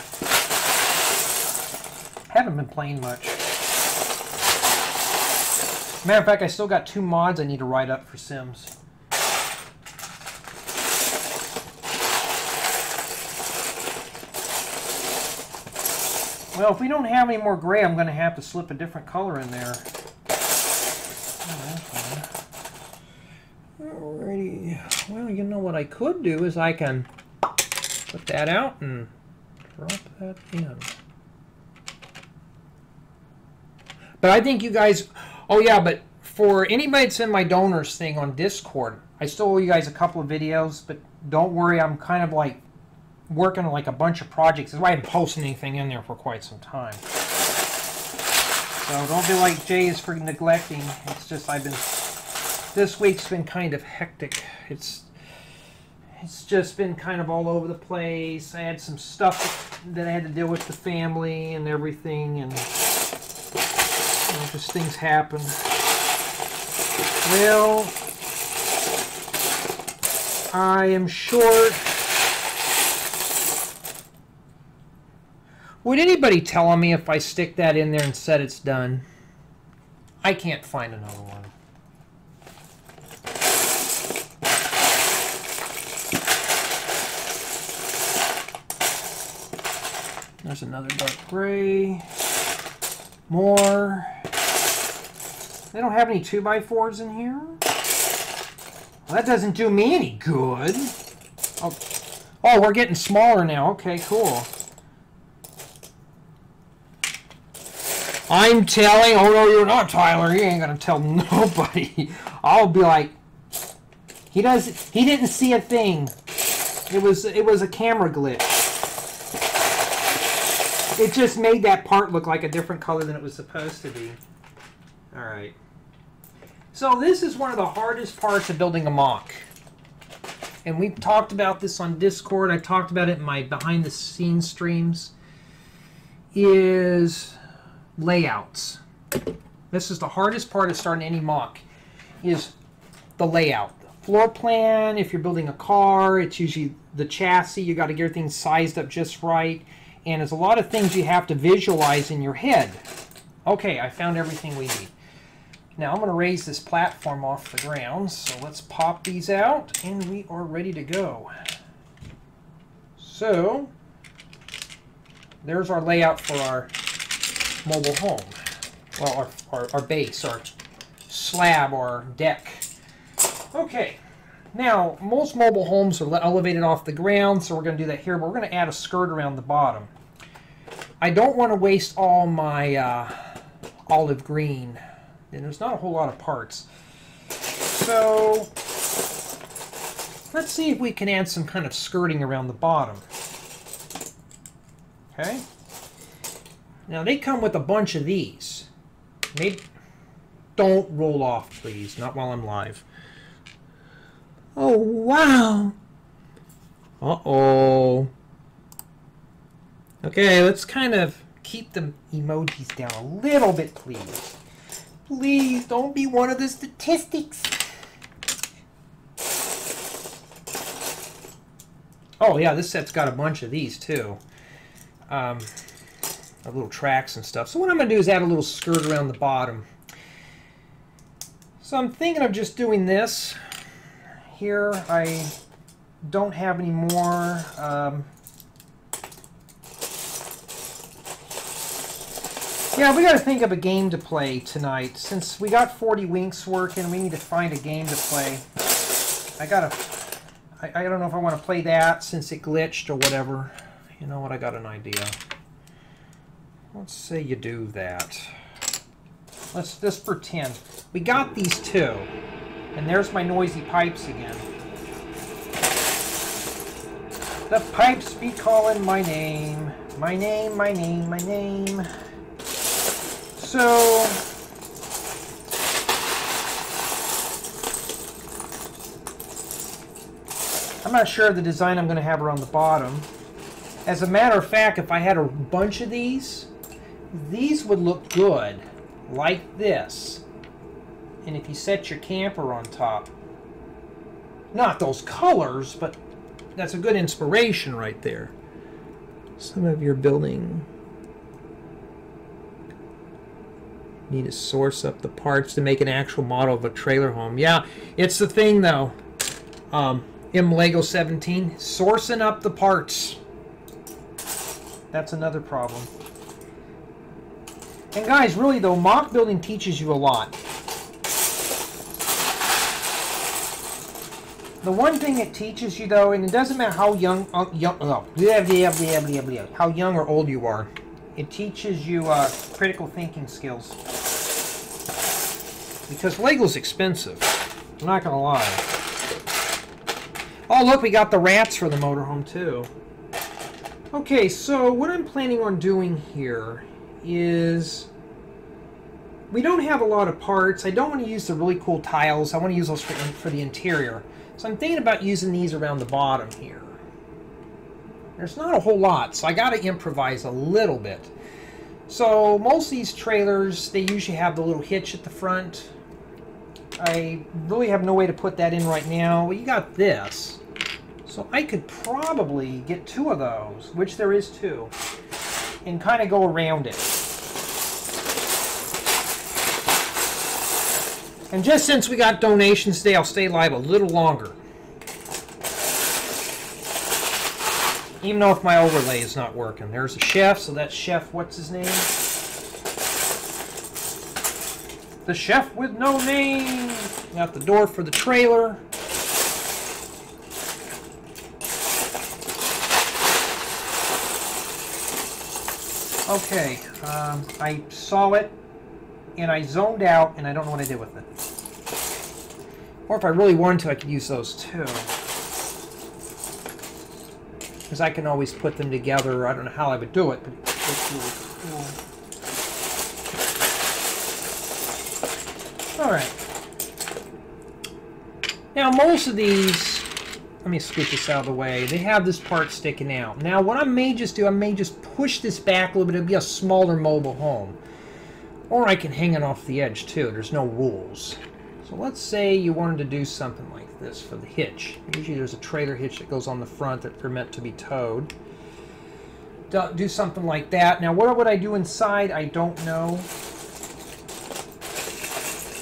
I haven't been playing much. Matter of fact, I still got 2 mods I need to write up for Sims. Well, if we don't have any more gray, I'm going to have to slip a different color in there. Alrighty. Well, you know what I could do is I can put that out and drop that in. But I think you guys... Oh yeah, but for anybody that's in my donors thing on Discord, I still owe you guys a couple of videos, but don't worry, I'm kind of like working on like a bunch of projects. That's why I haven't posted anything in there for quite some time. So don't be like Jay is for neglecting. It's just this week's been kind of hectic. It's just been kind of all over the place. I had some stuff that I had to deal with the family and everything, and just things happen. Well, I am short. Would anybody tell me if I stick that in there and said it's done? I can't find another one. There's another dark gray. More. They don't have any 2x4s in here? Well, that doesn't do me any good. Oh, we're getting smaller now. Okay, cool. I'm telling... Oh, no, you're not, Tyler. You ain't gonna tell nobody. I'll be like... He didn't see a thing. It was a camera glitch. It just made that part look like a different color than it was supposed to be. Alright. So this is one of the hardest parts of building a MOC. And we've talked about this on Discord. I talked about it in my behind the scenes streams. Is layouts. This is the hardest part of starting any MOC. Is the layout. The floor plan, if you're building a car, it's usually the chassis. You got to get everything sized up just right. And there's a lot of things you have to visualize in your head. Okay, I found everything we need. Now I'm going to raise this platform off the ground. So let's pop these out and we are ready to go. So there's our layout for our mobile home. Well, our base, our slab, or deck. Okay. Now, most mobile homes are elevated off the ground, so we're going to do that here, but we're going to add a skirt around the bottom. I don't want to waste all my olive green, and there's not a whole lot of parts. So, let's see if we can add some kind of skirting around the bottom. Okay. Now, they come with a bunch of these. Maybe, don't roll off, please, not while I'm live. Oh, wow. Uh-oh. Okay, let's kind of keep the emojis down a little bit, please. Please, don't be one of the statistics. Oh, yeah, this set's got a bunch of these, too. Little tracks and stuff. So what I'm going to do is add a little skirt around the bottom. So I'm thinking of just doing this. Here, I don't have any more. Yeah, we got to think of a game to play tonight. Since we got 40 Winks working, we need to find a game to play. I don't know if I want to play that since it glitched or whatever. You know what? I got an idea. Let's say you do that. Let's just pretend. We got these two. And there's my noisy pipes again. The pipes be calling my name. My name, my name, my name. So... I'm not sure of the design I'm going to have around the bottom. As a matter of fact, if I had a bunch of these would look good. Like this. And if you set your camper on top, not those colors, but that's a good inspiration right there. Some of your building need to source up the parts to make an actual model of a trailer home. Yeah, it's the thing though. Lego 17, sourcing up the parts. That's another problem. And guys, really though, MOC building teaches you a lot. The one thing it teaches you though, and it doesn't matter how how young or old you are, it teaches you critical thinking skills. because Lego's expensive. I'm not gonna lie. Oh, look, we got the rats for the motorhome too. Okay, so what I'm planning on doing here is, we don't have a lot of parts. I don't want to use the really cool tiles. I want to use those for the interior. So I'm thinking about using these around the bottom here. There's not a whole lot, so I got to improvise a little bit. So most of these trailers, they usually have the little hitch at the front. I really have no way to put that in right now. Well, you got this. So I could probably get 2 of those, which there is 2, and kind of go around it. And just since we got donations today, I'll stay live a little longer. Even though if my overlay is not working. There's a chef, so that's Chef, what's his name? The chef with no name. Got the door for the trailer. Okay, I saw it, and I zoned out, and I don't know what I did with it. Or if I really wanted to, I could use those too. Because I can always put them together. I don't know how I would do it, but it's really cool. Alright. Now, most of these, let me scoot this out of the way, they have this part sticking out. Now, what I may just do, I may just push this back a little bit. It'll be a smaller mobile home. Or I can hang it off the edge, too. There's no rules. So let's say you wanted to do something like this for the hitch. Usually there's a trailer hitch that goes on the front that they're meant to be towed. Do something like that. Now, what would I do inside? I don't know.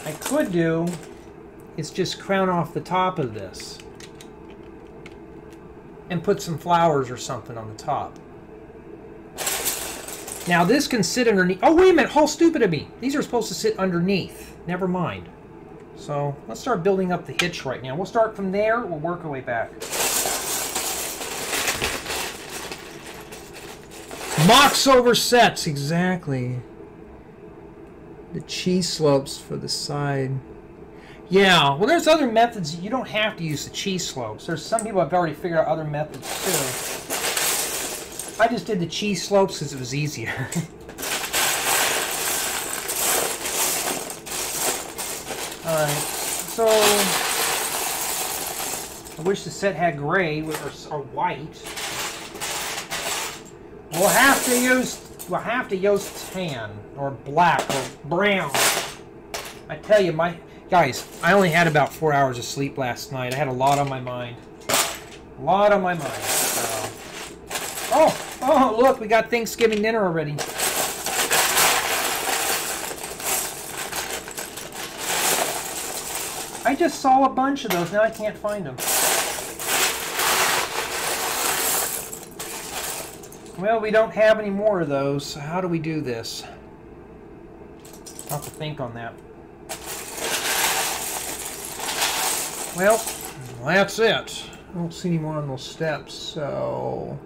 I could do is just crown off the top of this and put some flowers or something on the top. Now, this can sit underneath. Oh, wait a minute. How stupid of me. These are supposed to sit underneath. Never mind. So let's start building up the hitch right now. We'll start from there. We'll work our way back. MOCs over sets. Exactly. The cheese slopes for the side. Yeah. Well, there's other methods. You don't have to use the cheese slopes. There's some people have already figured out other methods too. I just did the cheese slopes because it was easier. Alright, so I wish the set had gray or white. We'll have to use tan or black or brown. I tell you, guys, I only had about 4 hours of sleep last night. I had a lot on my mind. A lot on my mind. Oh, look, we got Thanksgiving dinner already. I just saw a bunch of those. Now I can't find them. Well, we don't have any more of those. So how do we do this? I'll have to think on that. Well, that's it. I don't see any more on those steps, so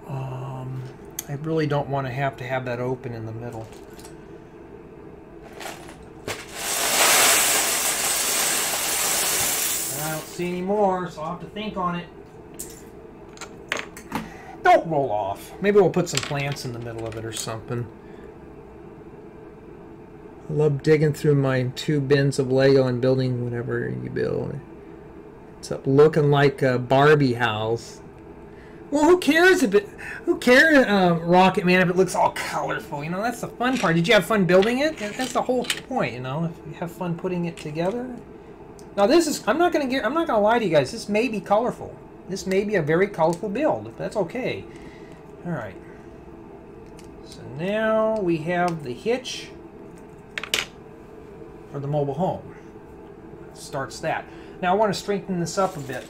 I really don't want to have that open in the middle. I don't see any more, so I'll have to think on it. Don't roll off. Maybe we'll put some plants in the middle of it or something. I love digging through my 2 bins of Lego and building whatever you build. It's up looking like a Barbie house. Well, who cares if it? Who cares, Rocket Man, if it looks all colorful? You know, that's the fun part. Did you have fun building it? That's the whole point. You know, if you have fun putting it together. Now, this is. I'm not gonna lie to you guys. This may be colorful. This may be a very colorful build. That's okay. All right. So now we have the hitch for the mobile home. Starts that. Now I want to strengthen this up a bit.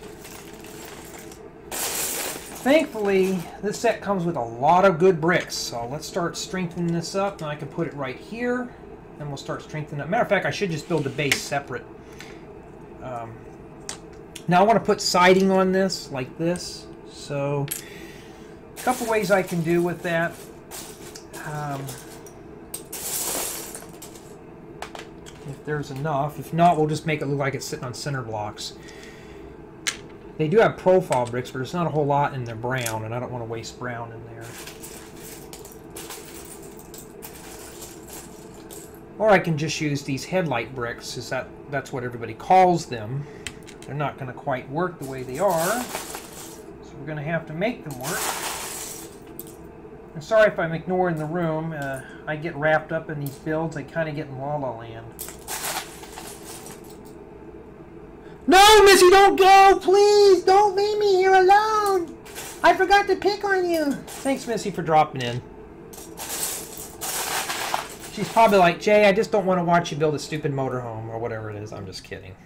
Thankfully, this set comes with a lot of good bricks, so let's start strengthening this up. Now I can put it right here, and we'll start strengthening it. Matter of fact, I should just build the base separate. Now I want to put siding on this, like this. So, a couple ways I can do with if there's enough. If not, we'll just make it look like it's sitting on center blocks. They do have profile bricks, but there's not a whole lot in their brown, and I don't want to waste brown in there. Or I can just use these headlight bricks, is that's what everybody calls them. They're not going to quite work the way they are, so we're going to have to make them work. And sorry if I'm ignoring the room. I get wrapped up in these builds. I kind of get in La La Land. No, Missy, don't go! Please, don't leave me here alone! I forgot to pick on you! Thanks, Missy, for dropping in. She's probably like, Jay, I just don't want to watch you build a stupid motorhome, or whatever it is. I'm just kidding.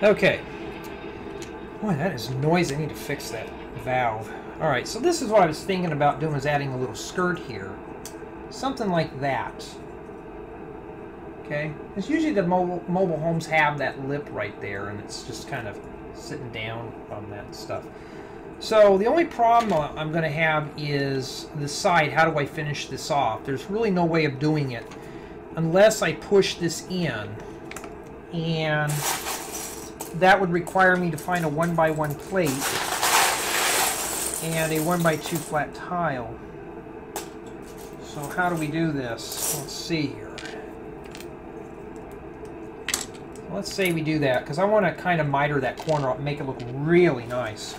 Okay. Boy, that is noisy. I need to fix that valve. Alright, so this is what I was thinking about doing, is adding a little skirt here. Something like that. Okay? Because usually the mobile homes have that lip right there, and it's just kind of sitting down on that stuff. So the only problem I'm going to have is the side. How do I finish this off? There's really no way of doing it unless I push this in. And that would require me to find a 1x1 plate and a 1x2 flat tile. So how do we do this? Let's see here. Let's say we do that, because I want to kind of miter that corner up and make it look really nice.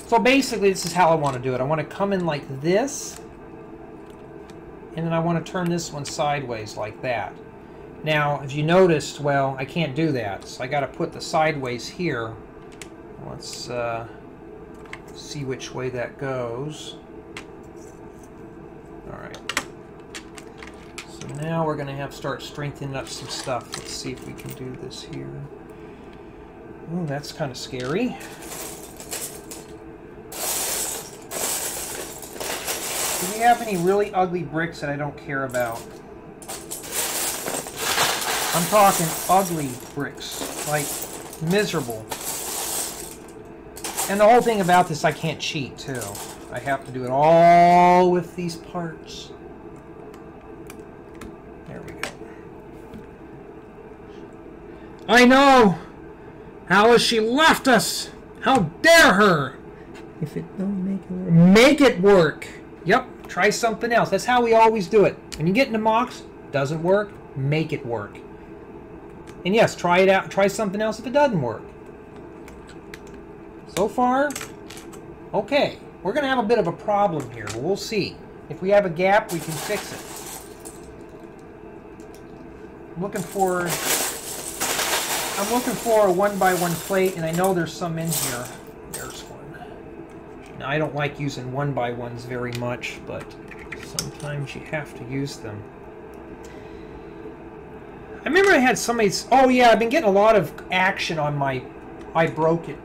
So basically, this is how I want to do it. I want to come in like this, and then I want to turn this one sideways like that. Now, if you noticed, well, I can't do that, so I got to put the sideways here. Let's see which way that goes. All right. So now we're going to have to start strengthening up some stuff. Let's see if we can do this here. Oh, that's kind of scary. Do we have any really ugly bricks that I don't care about? I'm talking ugly bricks, like miserable. And the whole thing about this, I can't cheat too. I have to do it all with these parts. There we go. I know! How has she left us? How dare her! If it don't make it work, make it work! Yep, try something else. That's how we always do it. When you get into MOCs, doesn't work, make it work. And yes, try it out. Try something else if it doesn't work. So far, okay. We're going to have a bit of a problem here, but we'll see. If we have a gap, we can fix it. I'm looking for a 1x1 plate, and I know there's some in here. There's one. Now, I don't like using 1x1s very much, but sometimes you have to use them. I remember I had somebody's... Oh, yeah, I've been getting a lot of action on my I broke it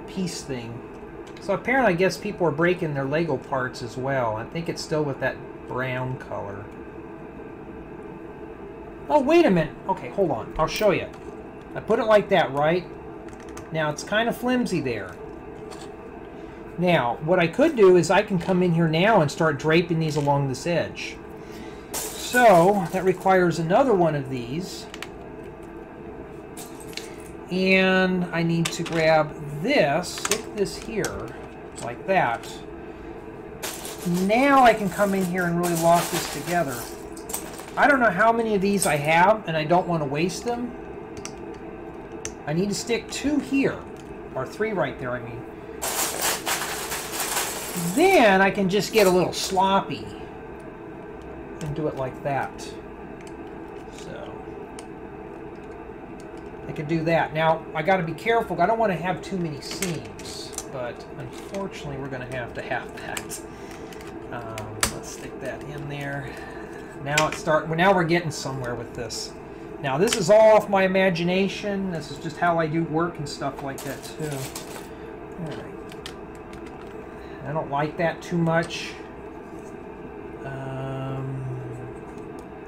piece thing. So apparently, I guess people are breaking their Lego parts as well. I think it's still with that brown color. Oh, wait a minute. Okay, hold on. I'll show you. I put it like that, right? Now, it's kind of flimsy there. Now, what I could do is I can come in here now and start draping these along this edge. So, that requires another one of these. And I need to grab this, stick this here, like that. Now I can come in here and really lock this together. I don't know how many of these I have, and I don't want to waste them. I need to stick 2 here, or 3 right there, I mean. Then I can just get a little sloppy and do it like that. So I could do that. Now I got to be careful. I don't want to have too many seams, but unfortunately we're going to have that. Let's stick that in there. Now we're getting somewhere with this. Now this is all off my imagination. This is just how I do work and stuff like that too. All right. I don't like that too much.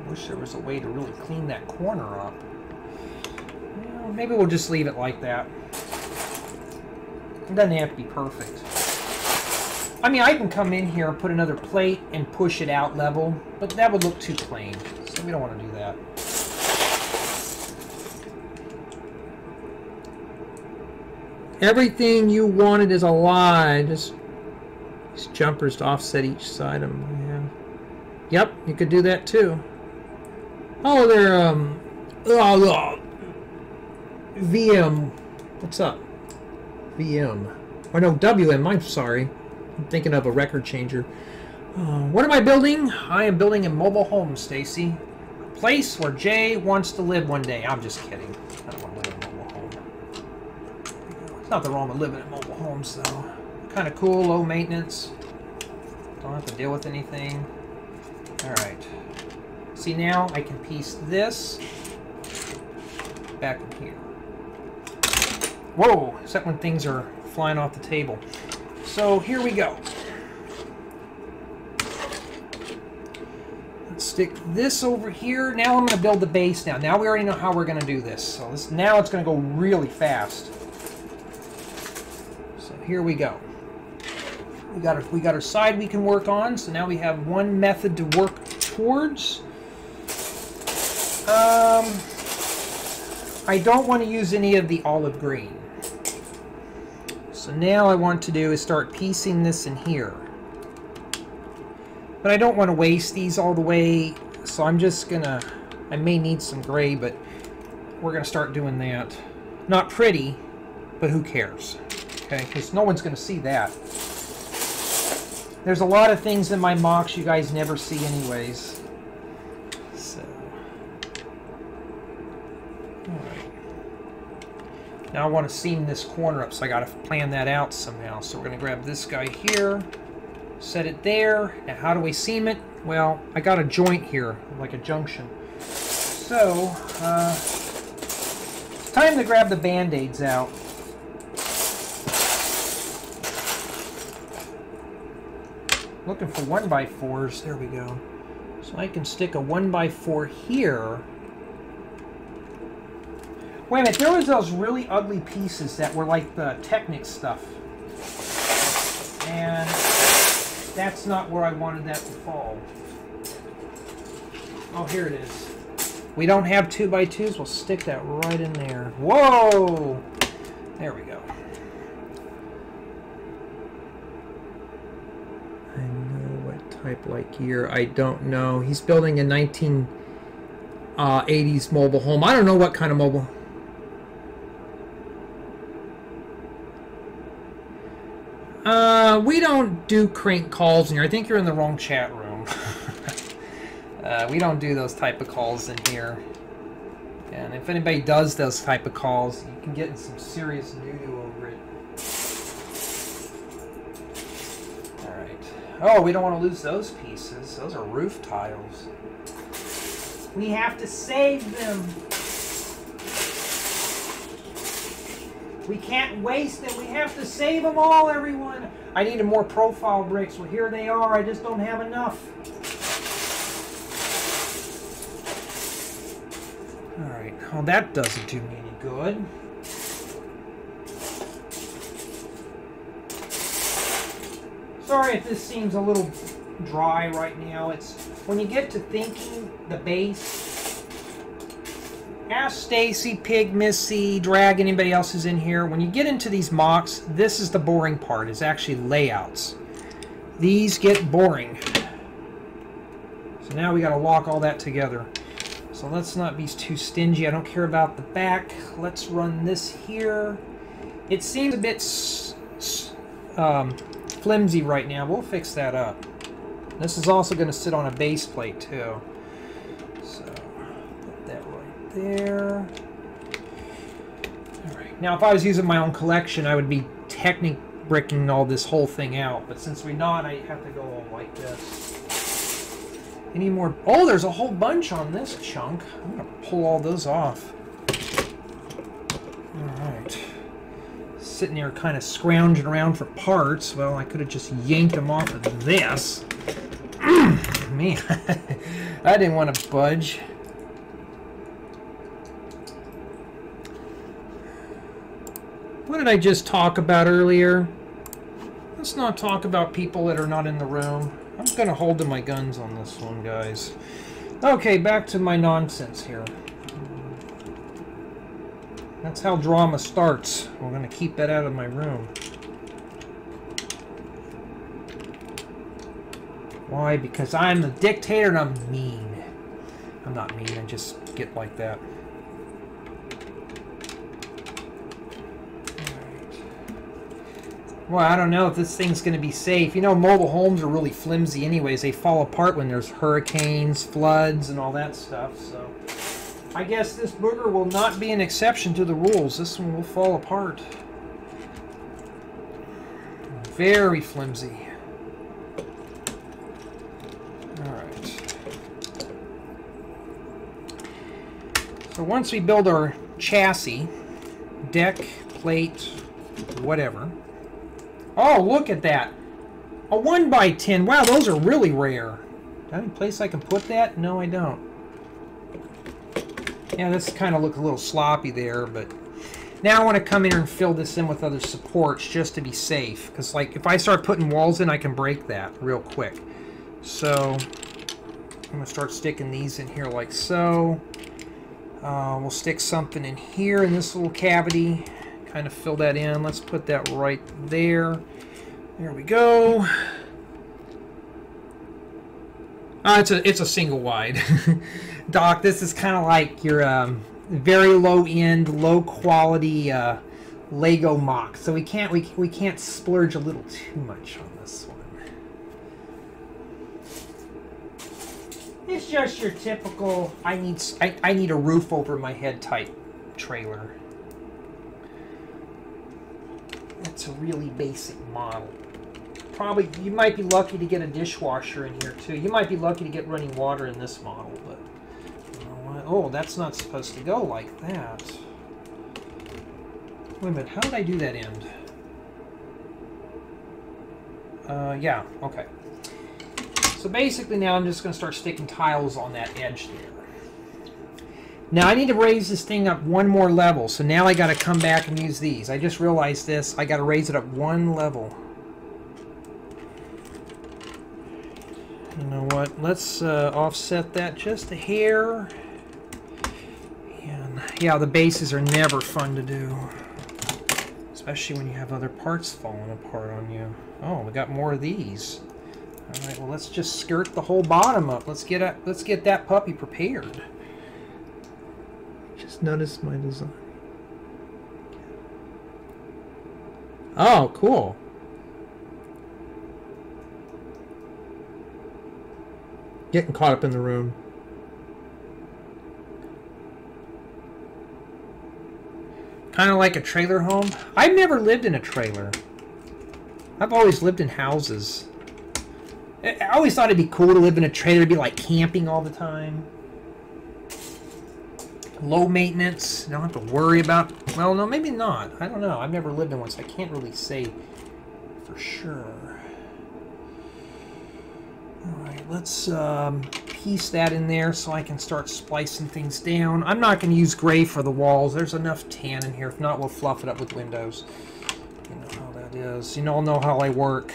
Wish there was a way to really clean that corner up. Well, maybe we'll just leave it like that. It doesn't have to be perfect. I mean, I can come in here, put another plate, and push it out level, but that would look too plain, so we don't want to do that. Everything you wanted is a lie. Just these jumpers to offset each side of them. Yeah. Yep, you could do that too. Oh, they're VM. What's up? VM. Or no, WM. I'm sorry. I'm thinking of a record changer. What am I building? I am building a mobile home, Stacy. A place where Jay wants to live one day. I'm just kidding. I don't want to live in a mobile home. There's nothing wrong with living in mobile homes, though. Kind of cool, low maintenance. Don't have to deal with anything. Alright. See, now I can piece this back in here. Whoa! Except when things are flying off the table. So here we go. Let's stick this over here. Now I'm going to build the base now. Now we already know how we're going to do this. So now it's going to go really fast. So here we go. We got our side we can work on. So now we have one method to work towards. I don't want to use any of the olive green. So now I want to do is start piecing this in here. But I don't want to waste these all the way, so I'm just gonna, I may need some gray, but we're gonna start doing that. Not pretty, but who cares? Okay, because no one's gonna see that. There's a lot of things in my MOCs you guys never see anyways. So, alright. Now I want to seam this corner up, so I gotta plan that out somehow. So we're gonna grab this guy here, set it there. Now how do we seam it? Well, I got a joint here, like a junction. So, it's time to grab the Band-Aids out. Looking for 1x4s, there we go. So I can stick a 1x4 here. Wait a minute, there was those really ugly pieces that were like the Technic stuff. And that's not where I wanted that to fall. Oh, here it is. We don't have 2x2s, we'll stick that right in there. Whoa! There we go. I know what type like year, I don't know. He's building a 1980s mobile home. I don't know what kind of mobile. We don't do crank calls in here. I think you're in the wrong chat room. We don't do those type of calls in here. And if anybody does those type of calls, you can get in some serious doo-doo over it. Alright. Oh, we don't want to lose those pieces. Those are roof tiles. We have to save them. We can't waste them. We have to save them all, everyone. I needed more profile bricks. Well, here they are. I just don't have enough. Alright. Well, that doesn't do me any good. Sorry if this seems a little dry right now. It's when you get to thinking the base. Ask Stacy, Pig, Missy, Drag, anybody else who's in here. When you get into these MOCs, this is the boring part. It's actually layouts. These get boring. So now we got to lock all that together. So let's not be too stingy. I don't care about the back. Let's run this here. It seems a bit flimsy right now. We'll fix that up. This is also going to sit on a base plate too. So put that right there. All right. Now, if I was using my own collection, I would be Technic bricking all this whole thing out. But since we're not, I have to go all like this. Any more? Oh, there's a whole bunch on this chunk. I'm going to pull all those off. Alright. Sitting there kind of scrounging around for parts. Well, I could have just yanked them off of this. Man, I didn't want to budge. What did I just talk about earlier? Let's not talk about people that are not in the room. I'm going to hold to my guns on this one, guys. Okay, back to my nonsense here. That's how drama starts. We're going to keep that out of my room. Why? Because I'm the dictator and I'm mean. I'm not mean, I just get like that. Well, I don't know if this thing's going to be safe. You know, mobile homes are really flimsy anyways. They fall apart when there's hurricanes, floods, and all that stuff. So I guess this booger will not be an exception to the rules. This one will fall apart. Very flimsy. Alright. So once we build our chassis, deck, plate, whatever. Oh, look at that. A 1x10. Wow, those are really rare. Do I have any place I can put that? No, I don't. Yeah, this kind of looked a little sloppy there, but now I want to come in here and fill this in with other supports just to be safe. Because, like, if I start putting walls in, I can break that real quick. So, I'm going to start sticking these in here like so. We'll stick something in here in this little cavity. Kind of fill that in. Let's put that right there. There we go. It's a single wide. Doc, this is kind of like your very low end, low quality Lego MOC. So we can't splurge a little too much on this one. It's just your typical I need a roof over my head type trailer. It's a really basic model. Probably, you might be lucky to get a dishwasher in here too. You might be lucky to get running water in this model, but you know what? Oh, that's not supposed to go like that. Wait a minute, how did I do that end? Yeah, okay. So basically now I'm just going to start sticking tiles on that edge there. Now I need to raise this thing up one more level, so now I got to come back and use these. I just realized this. I got to raise it up one level. You know what? Let's offset that just a hair. And yeah, the bases are never fun to do, especially when you have other parts falling apart on you. Oh, we got more of these. All right, well let's just skirt the whole bottom up. Let's get that puppy prepared. Just notice my design. Oh, cool. Getting caught up in the room. Kind of like a trailer home. I've never lived in a trailer. I've always lived in houses. I always thought it'd be cool to live in a trailer, to be like camping all the time. Low maintenance, don't have to worry about, well, no, maybe not. I don't know. I've never lived in one, so I can't really say for sure. Alright, let's piece that in there so I can start splicing things down. I'm not going to use gray for the walls. There's enough tan in here. If not, we'll fluff it up with windows. You know how that is. You all know how I work.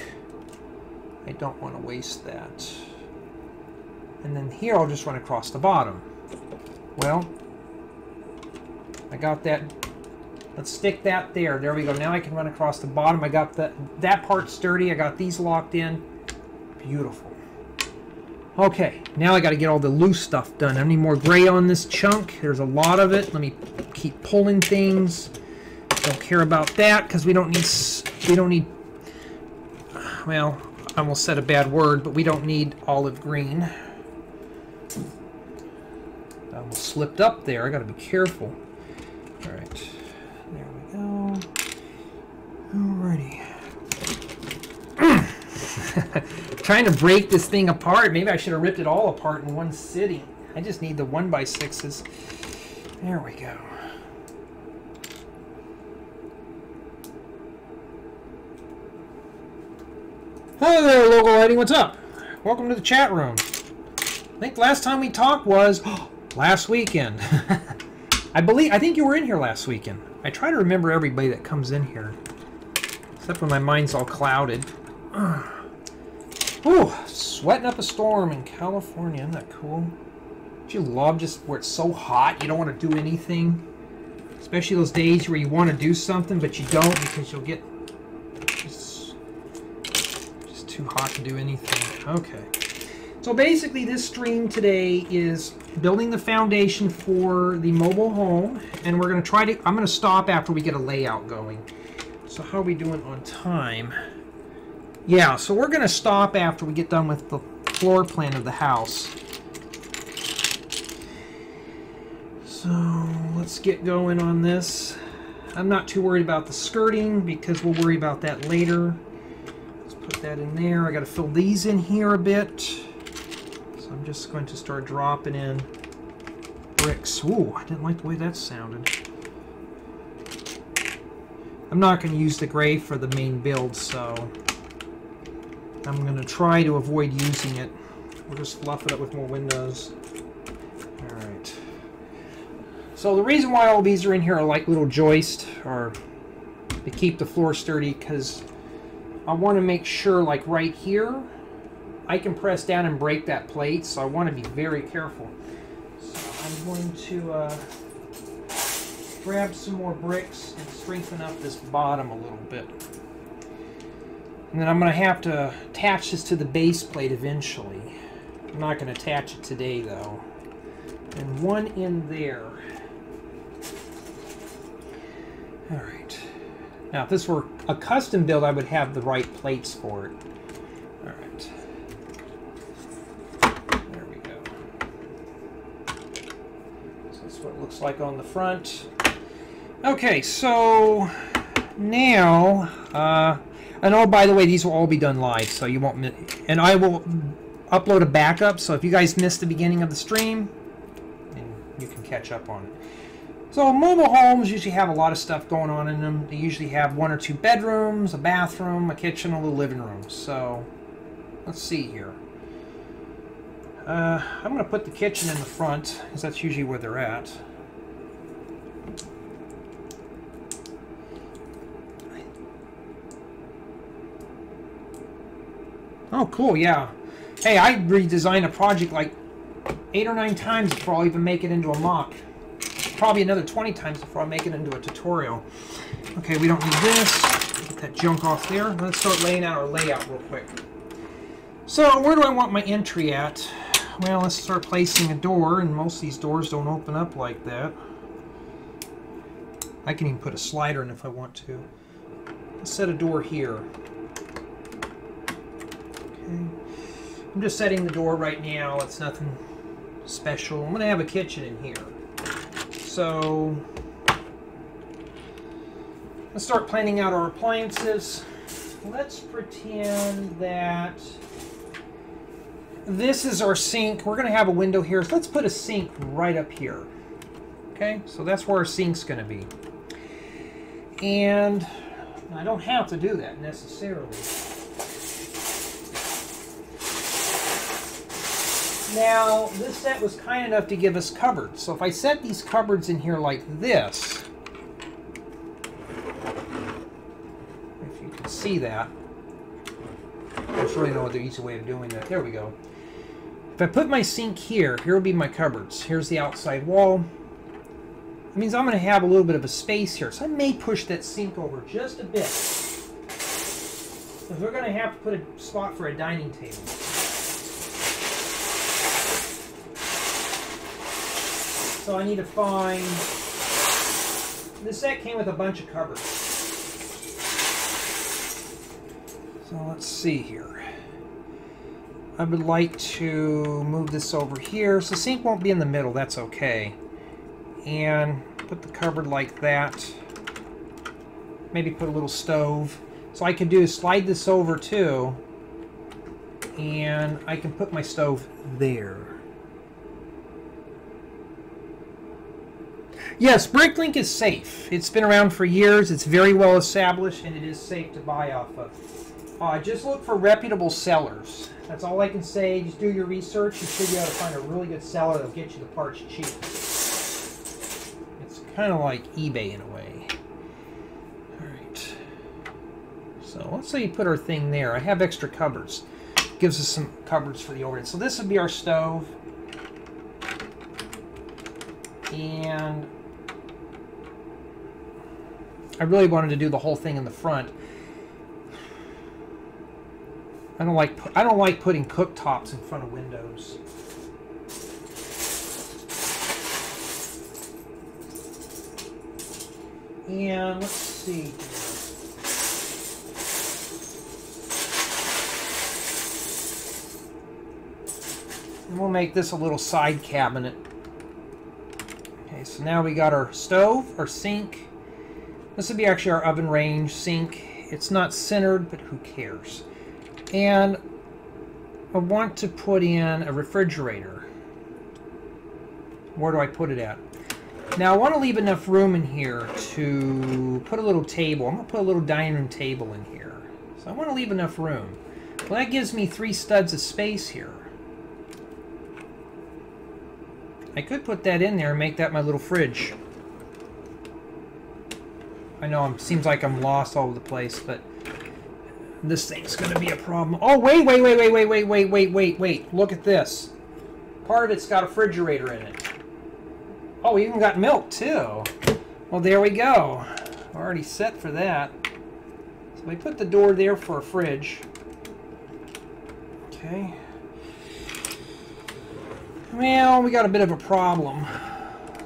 I don't want to waste that. And then here I'll just run across the bottom. Well, I got that. Let's stick that there. There we go. Now I can run across the bottom. I got that part sturdy. I got these locked in. Beautiful. Okay, now I got to get all the loose stuff done. I need more gray on this chunk. There's a lot of it. Let me keep pulling things. Don't care about that because we don't need. Well, I almost said a bad word, but we don't need olive green. I almost slipped up there. I got to be careful. All right, there we go. Alrighty. Trying to break this thing apart. Maybe I should have ripped it all apart in one sitting. I just need the 1x6s. There we go. Hello there, local lighting. What's up? Welcome to the chat room. I think last time we talked was last weekend. I think you were in here last weekend. I try to remember everybody that comes in here, except when my mind's all clouded. Ooh, sweating up a storm in California. Isn't that cool? Don't you love just where it's so hot you don't want to do anything? Especially those days where you want to do something but you don't because you'll get just too hot to do anything. Okay. So basically this stream today is building the foundation for the mobile home, and we're going to try to, I'm going to stop after we get a layout going. So how are we doing on time? Yeah, so we're going to stop after we get done with the floor plan of the house. So let's get going on this. I'm not too worried about the skirting because we'll worry about that later. Let's put that in there. I got to fill these in here a bit. So I'm just going to start dropping in bricks. Ooh, I didn't like the way that sounded. I'm not going to use the gray for the main build, so I'm going to try to avoid using it. We'll just fluff it up with more windows. Alright. So the reason why all these are in here are like little joists, or to keep the floor sturdy, because I want to make sure, like right here, I can press down and break that plate, so I want to be very careful. So I'm going to grab some more bricks and strengthen up this bottom a little bit. And then I'm going to have to attach this to the base plate eventually. I'm not going to attach it today though. And one in there. Alright. Now if this were a custom build, I would have the right plates for it. Alright. There we go. So that's what it looks like on the front. Okay, so now, and oh, by the way, these will all be done live, so you won't miss. And I will upload a backup, so if you guys missed the beginning of the stream, then you can catch up on it. So mobile homes usually have a lot of stuff going on in them. They usually have 1 or 2 bedrooms, a bathroom, a kitchen, a little living room. So let's see here. I'm going to put the kitchen in the front, because that's usually where they're at. Oh, cool, yeah. Hey, I redesigned a project like 8 or 9 times before I'll even make it into a mock. Probably another 20 times before I make it into a tutorial. Okay, we don't need this. Get that junk off there. Let's start laying out our layout real quick. So, where do I want my entry at? Well, let's start placing a door, and most of these doors don't open up like that. I can even put a slider in if I want to. Let's set a door here. I'm just setting the door right now. It's nothing special. I'm going to have a kitchen in here. So let's start planning out our appliances. Let's pretend that this is our sink. We're going to have a window here. So let's put a sink right up here. Okay, so that's where our sink's going to be. And I don't have to do that necessarily. Now, this set was kind enough to give us cupboards. So if I set these cupboards in here like this, if you can see that, there's really no other easy way of doing that. There we go. If I put my sink here, here will be my cupboards. Here's the outside wall. That means I'm going to have a little bit of a space here. So I may push that sink over just a bit. Because we're going to have to put a spot for a dining table. So I need to find, this set came with a bunch of cupboards. So let's see here. I would like to move this over here. So the sink won't be in the middle, that's okay. And put the cupboard like that. Maybe put a little stove. So I can do is slide this over too. And I can put my stove there. Yes, Bricklink is safe. It's been around for years. It's very well established, and it is safe to buy off of. Just look for reputable sellers. That's all I can say. Just do your research. You should be able to find a really good seller that'll get you the parts cheap. It's kind of like eBay in a way. All right. So let's say you put our thing there. I have extra cupboards. Gives us some cupboards for the overhead. So this would be our stove. And I really wanted to do the whole thing in the front. I don't like putting cooktops in front of windows. And let's see. And we'll make this a little side cabinet. Okay, so now we got our stove, our sink. This would be actually our oven range sink. It's not centered, but who cares? And I want to put in a refrigerator. Where do I put it at? Now I want to leave enough room in here to put a little table. I'm going to put a little dining room table in here. So I want to leave enough room. Well, that gives me 3 studs of space here. I could put that in there and make that my little fridge. I know it seems like I'm lost all over the place, but this thing's going to be a problem. Oh, wait. Look at this. Part of it's got a refrigerator in it. Oh, we even got milk, too. Well, there we go. Already set for that. So we put the door there for a fridge. Okay. Well, we got a bit of a problem.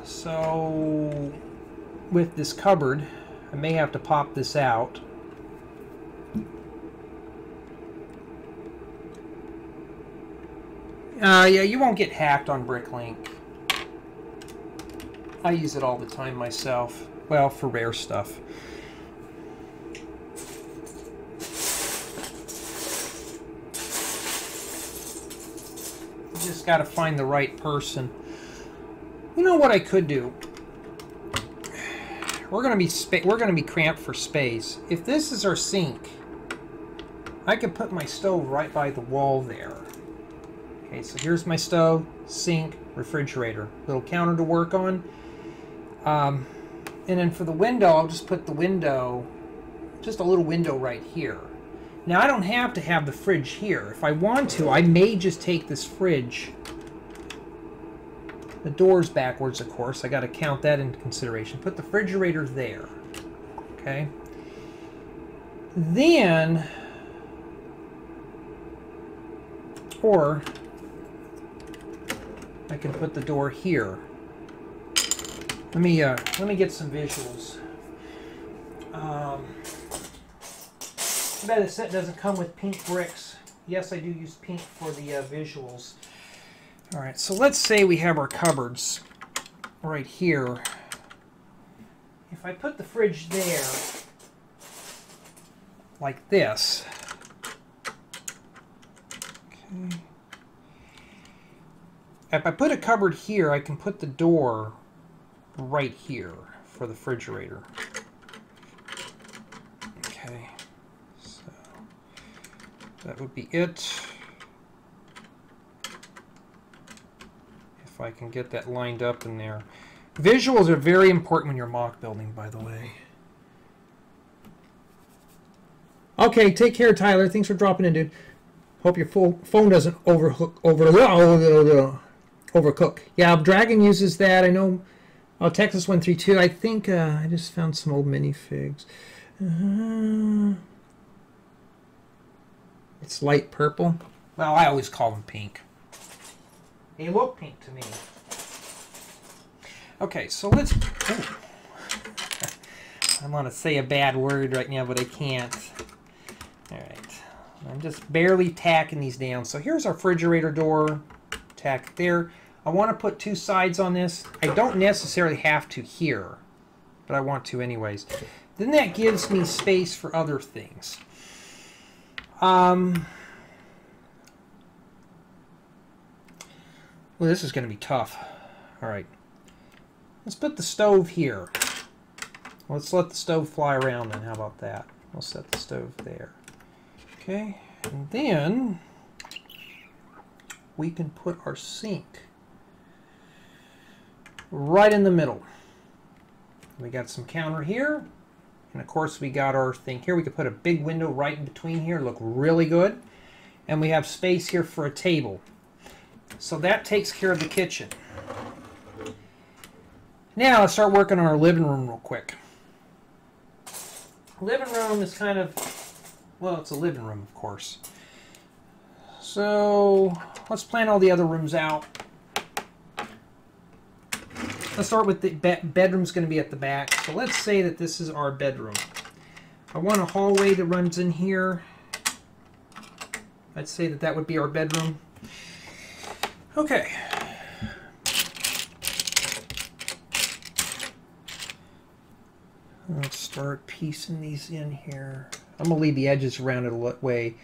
So, with this cupboard, I may have to pop this out. Yeah, you won't get hacked on Bricklink. I use it all the time myself. Well, for rare stuff. You just got to find the right person. You know what I could do? We're gonna be cramped for space. If this is our sink, I could put my stove right by the wall there. Okay, so here's my stove, sink, refrigerator, little counter to work on. And then for the window, I'll just put the window, just a little window right here. Now I don't have to have the fridge here. If I want to, I may just take this fridge. The door's backwards, of course. I got to count that into consideration. Put the refrigerator there. Okay. Then, or I can put the door here. Let me get some visuals. I bet the set doesn't come with pink bricks. Yes, I do use pink for the visuals. All right, so let's say we have our cupboards right here. If I put the fridge there, like this. Okay. If I put a cupboard here, I can put the door right here for the refrigerator. Okay, so that would be it. If I can get that lined up in there. Visuals are very important when you're mock building, by the way. Okay, take care, Tyler. Thanks for dropping in, dude. Hope your phone doesn't overcook. Yeah, Dragon uses that. I know. Oh, Texas 132. I think I just found some old minifigs. It's light purple. Well, I always call them pink. They look pink to me. Okay, so let's... Oh. I want to say a bad word right now, but I can't. Alright. I'm just barely tacking these down. So here's our refrigerator door. Tack it there. I want to put 2 sides on this. I don't necessarily have to here, but I want to anyways. Then that gives me space for other things. Well, this is going to be tough. All right. Let's put the stove here. Let's let the stove fly around then. How about that? We'll set the stove there. Okay. And then we can put our sink right in the middle. We got some counter here And of course we got our thing here. We could put a big window right in between here, look really good. And we have space here for a table. So that takes care of the kitchen. Now let's start working on our living room real quick. Living room is kind of, well, it's a living room, of course. So let's plan all the other rooms out. Let's start with the bedroom's going to be at the back. So let's say that this is our bedroom. I want a hallway that runs in here. I'd say that that would be our bedroom. Okay. Let's start piecing these in here. I'm going to leave the edges around it a way.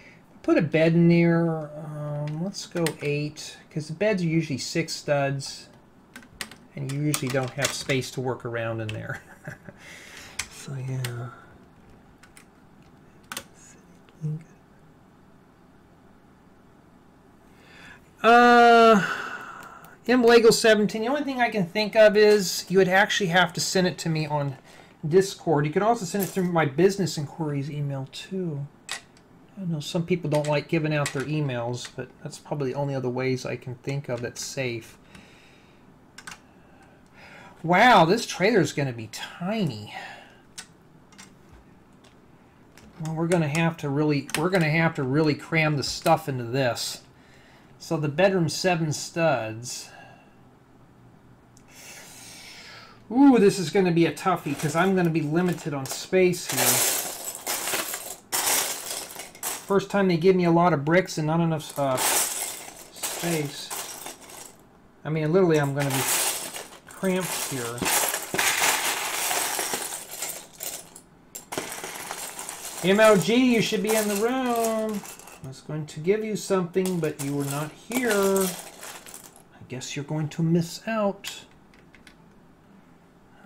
Put a bed in there. Let's go 8, because the beds are usually 6 studs. And you usually don't have space to work around in there. So yeah. Lego 17. The only thing I can think of is you would actually have to send it to me on Discord. You could also send it through my business inquiries email too. I know some people don't like giving out their emails, but that's probably the only other ways I can think of that's safe. Wow, this trailer is going to be tiny. Well, we're going to have to really cram the stuff into this. So the bedroom's 7 studs. Ooh, this is going to be a toughie because I'm going to be limited on space here. First time they give me a lot of bricks and not enough space. I mean, literally, I'm going to be cramped here. MLG, you should be in the room. I was going to give you something, but you were not here. I guess you're going to miss out.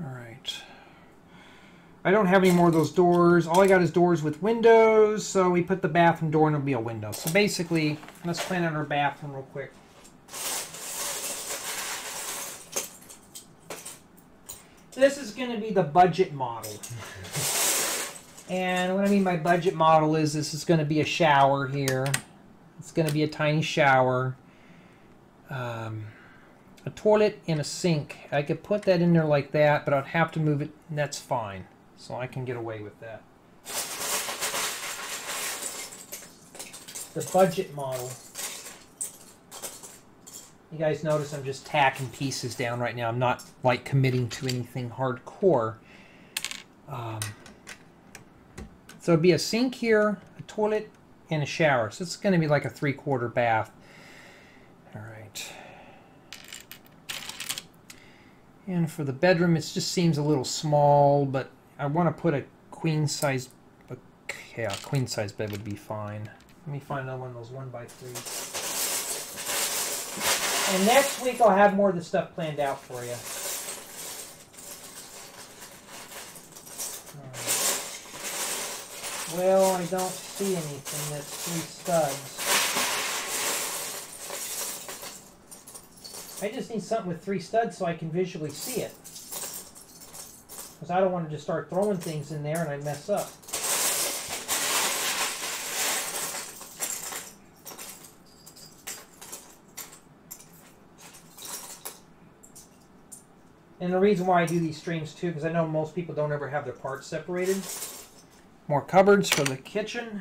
All right. I don't have any more of those doors. All I got is doors with windows, so we put the bathroom door and it'll be a window. So basically, let's plan out our bathroom real quick. This is going to be the budget model. And what I mean by budget model is this is going to be a shower here. It's going to be a tiny shower. A toilet and a sink. I could put that in there like that, but I'd have to move it, and that's fine. So I can get away with that. The budget model. You guys notice I'm just tacking pieces down right now. I'm not like committing to anything hardcore. So it'd be a sink here, a toilet, and a shower. So it's going to be like a 3/4 bath. All right. And for the bedroom, it just seems a little small, but I want to put a queen size. Yeah, a queen size bed would be fine. Let me find another one of those 1x3s. And next week I'll have more of the stuff planned out for you. Well, I don't see anything that's 3 studs. I just need something with 3 studs so I can visually see it. Because I don't want to just start throwing things in there and I mess up. And the reason why I do these streams too, because I know most people don't ever have their parts separated. More cupboards for the kitchen.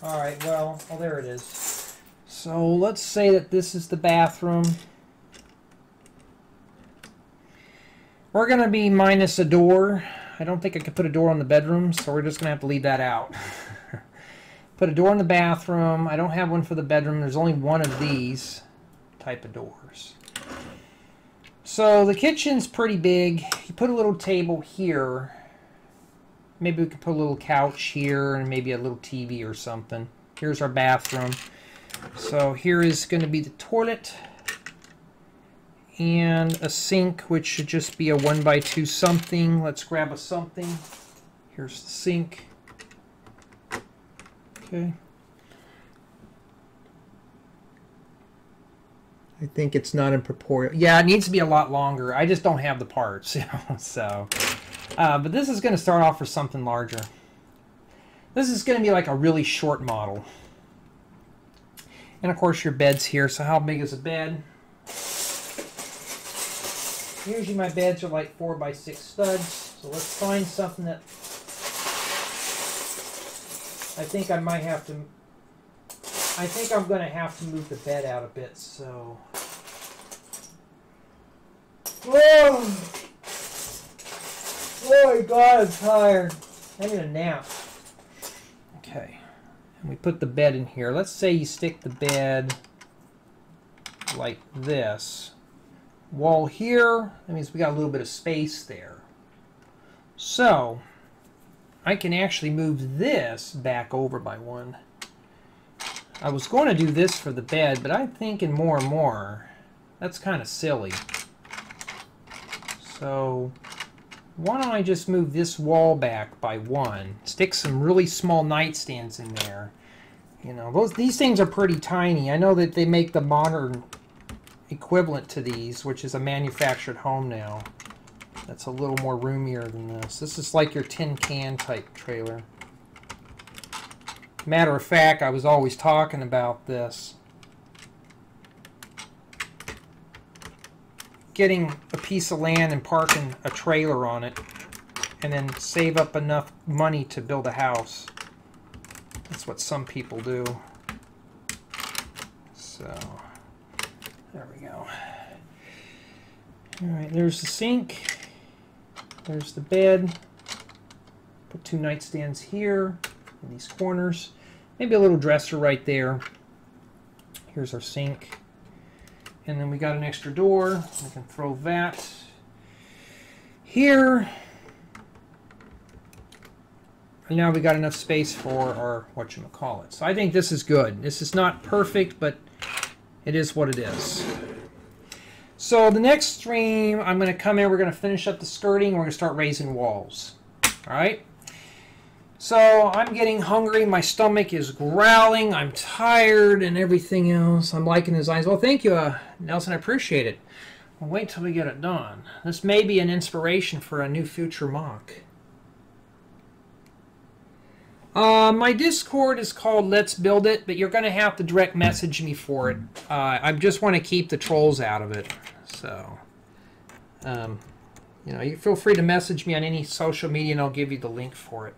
Alright, well, there it is. So let's say that this is the bathroom. We're going to be minus a door. I don't think I could put a door on the bedroom, so we're just going to have to leave that out. Put a door in the bathroom. I don't have one for the bedroom. There's only one of these type of doors. So the kitchen's pretty big. You put a little table here. Maybe we could put a little couch here and maybe a little TV or something. Here's our bathroom. So here is going to be the toilet and a sink, which should just be a 1x2 something. Let's grab a something. Here's the sink. Okay. I think it's not in proportion. Yeah, it needs to be a lot longer. I just don't have the parts, you know, so. But this is going to start off for something larger. This is going to be like a really short model. And of course your bed's here, so how big is a bed? Usually my beds are like 4x6 studs, so let's find something that I think I might have to, I think I'm going to have to move the bed out a bit, so. Whoa! Oh my God, I'm tired. I need a nap. Okay, and we put the bed in here. Let's say you stick the bed like this. Wall here, that means we got a little bit of space there. So, I can actually move this back over by one. I was going to do this for the bed, but I'm thinking more and more, that's kind of silly. So, why don't I just move this wall back by one? Stick some really small nightstands in there. You know, these things are pretty tiny. I know that they make the modern equivalent to these, which is a manufactured home now. That's a little more roomier than this. This is like your tin can type trailer. Matter of fact, I was always talking about this. Getting a piece of land and parking a trailer on it, and then save up enough money to build a house. That's what some people do. So, there we go. Alright, there's the sink. There's the bed. Put two nightstands here in these corners. Maybe a little dresser right there. Here's our sink. And then we got an extra door. We can throw that here. And now we got enough space for our whatchamacallit. So I think this is good. This is not perfect, but it is what it is. So the next stream, I'm going to come in, we're going to finish up the skirting, we're going to start raising walls. Alright? So I'm getting hungry, my stomach is growling, I'm tired and everything else. I'm liking his eyes. Well, thank you, Nelson, I appreciate it. Well, wait till we get it done. This may be an inspiration for a new future mock. My Discord is called Let's Build It, but you're going to have to direct message me for it. I just want to keep the trolls out of it. So, you know, you feel free to message me on any social media and I'll give you the link for it.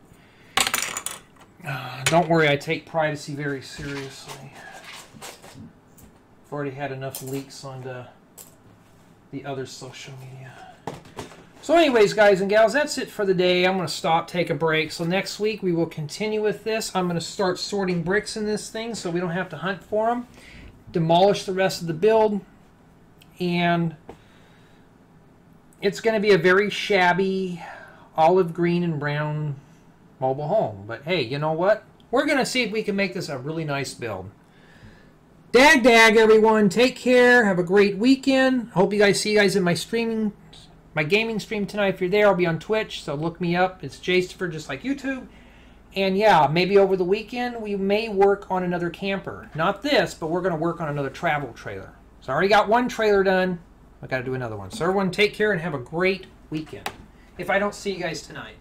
Don't worry, I take privacy very seriously. I've already had enough leaks on the other social media. So anyways, guys and gals, that's it for the day. I'm going to stop, take a break. So next week we will continue with this. I'm going to start sorting bricks in this thing so we don't have to hunt for them. Demolish the rest of the build. And it's going to be a very shabby olive green and brown mobile home. But hey, you know what? We're going to see if we can make this a really nice build. Dag, everyone. Take care. Have a great weekend. Hope you guys see you guys in my gaming stream tonight. If you're there, I'll be on Twitch, so look me up. It's Jastifer, just like YouTube. And yeah, maybe over the weekend we may work on another camper. Not this, but we're going to work on another travel trailer. So I already got one trailer done. I got to do another one. So everyone take care and have a great weekend. If I don't see you guys tonight.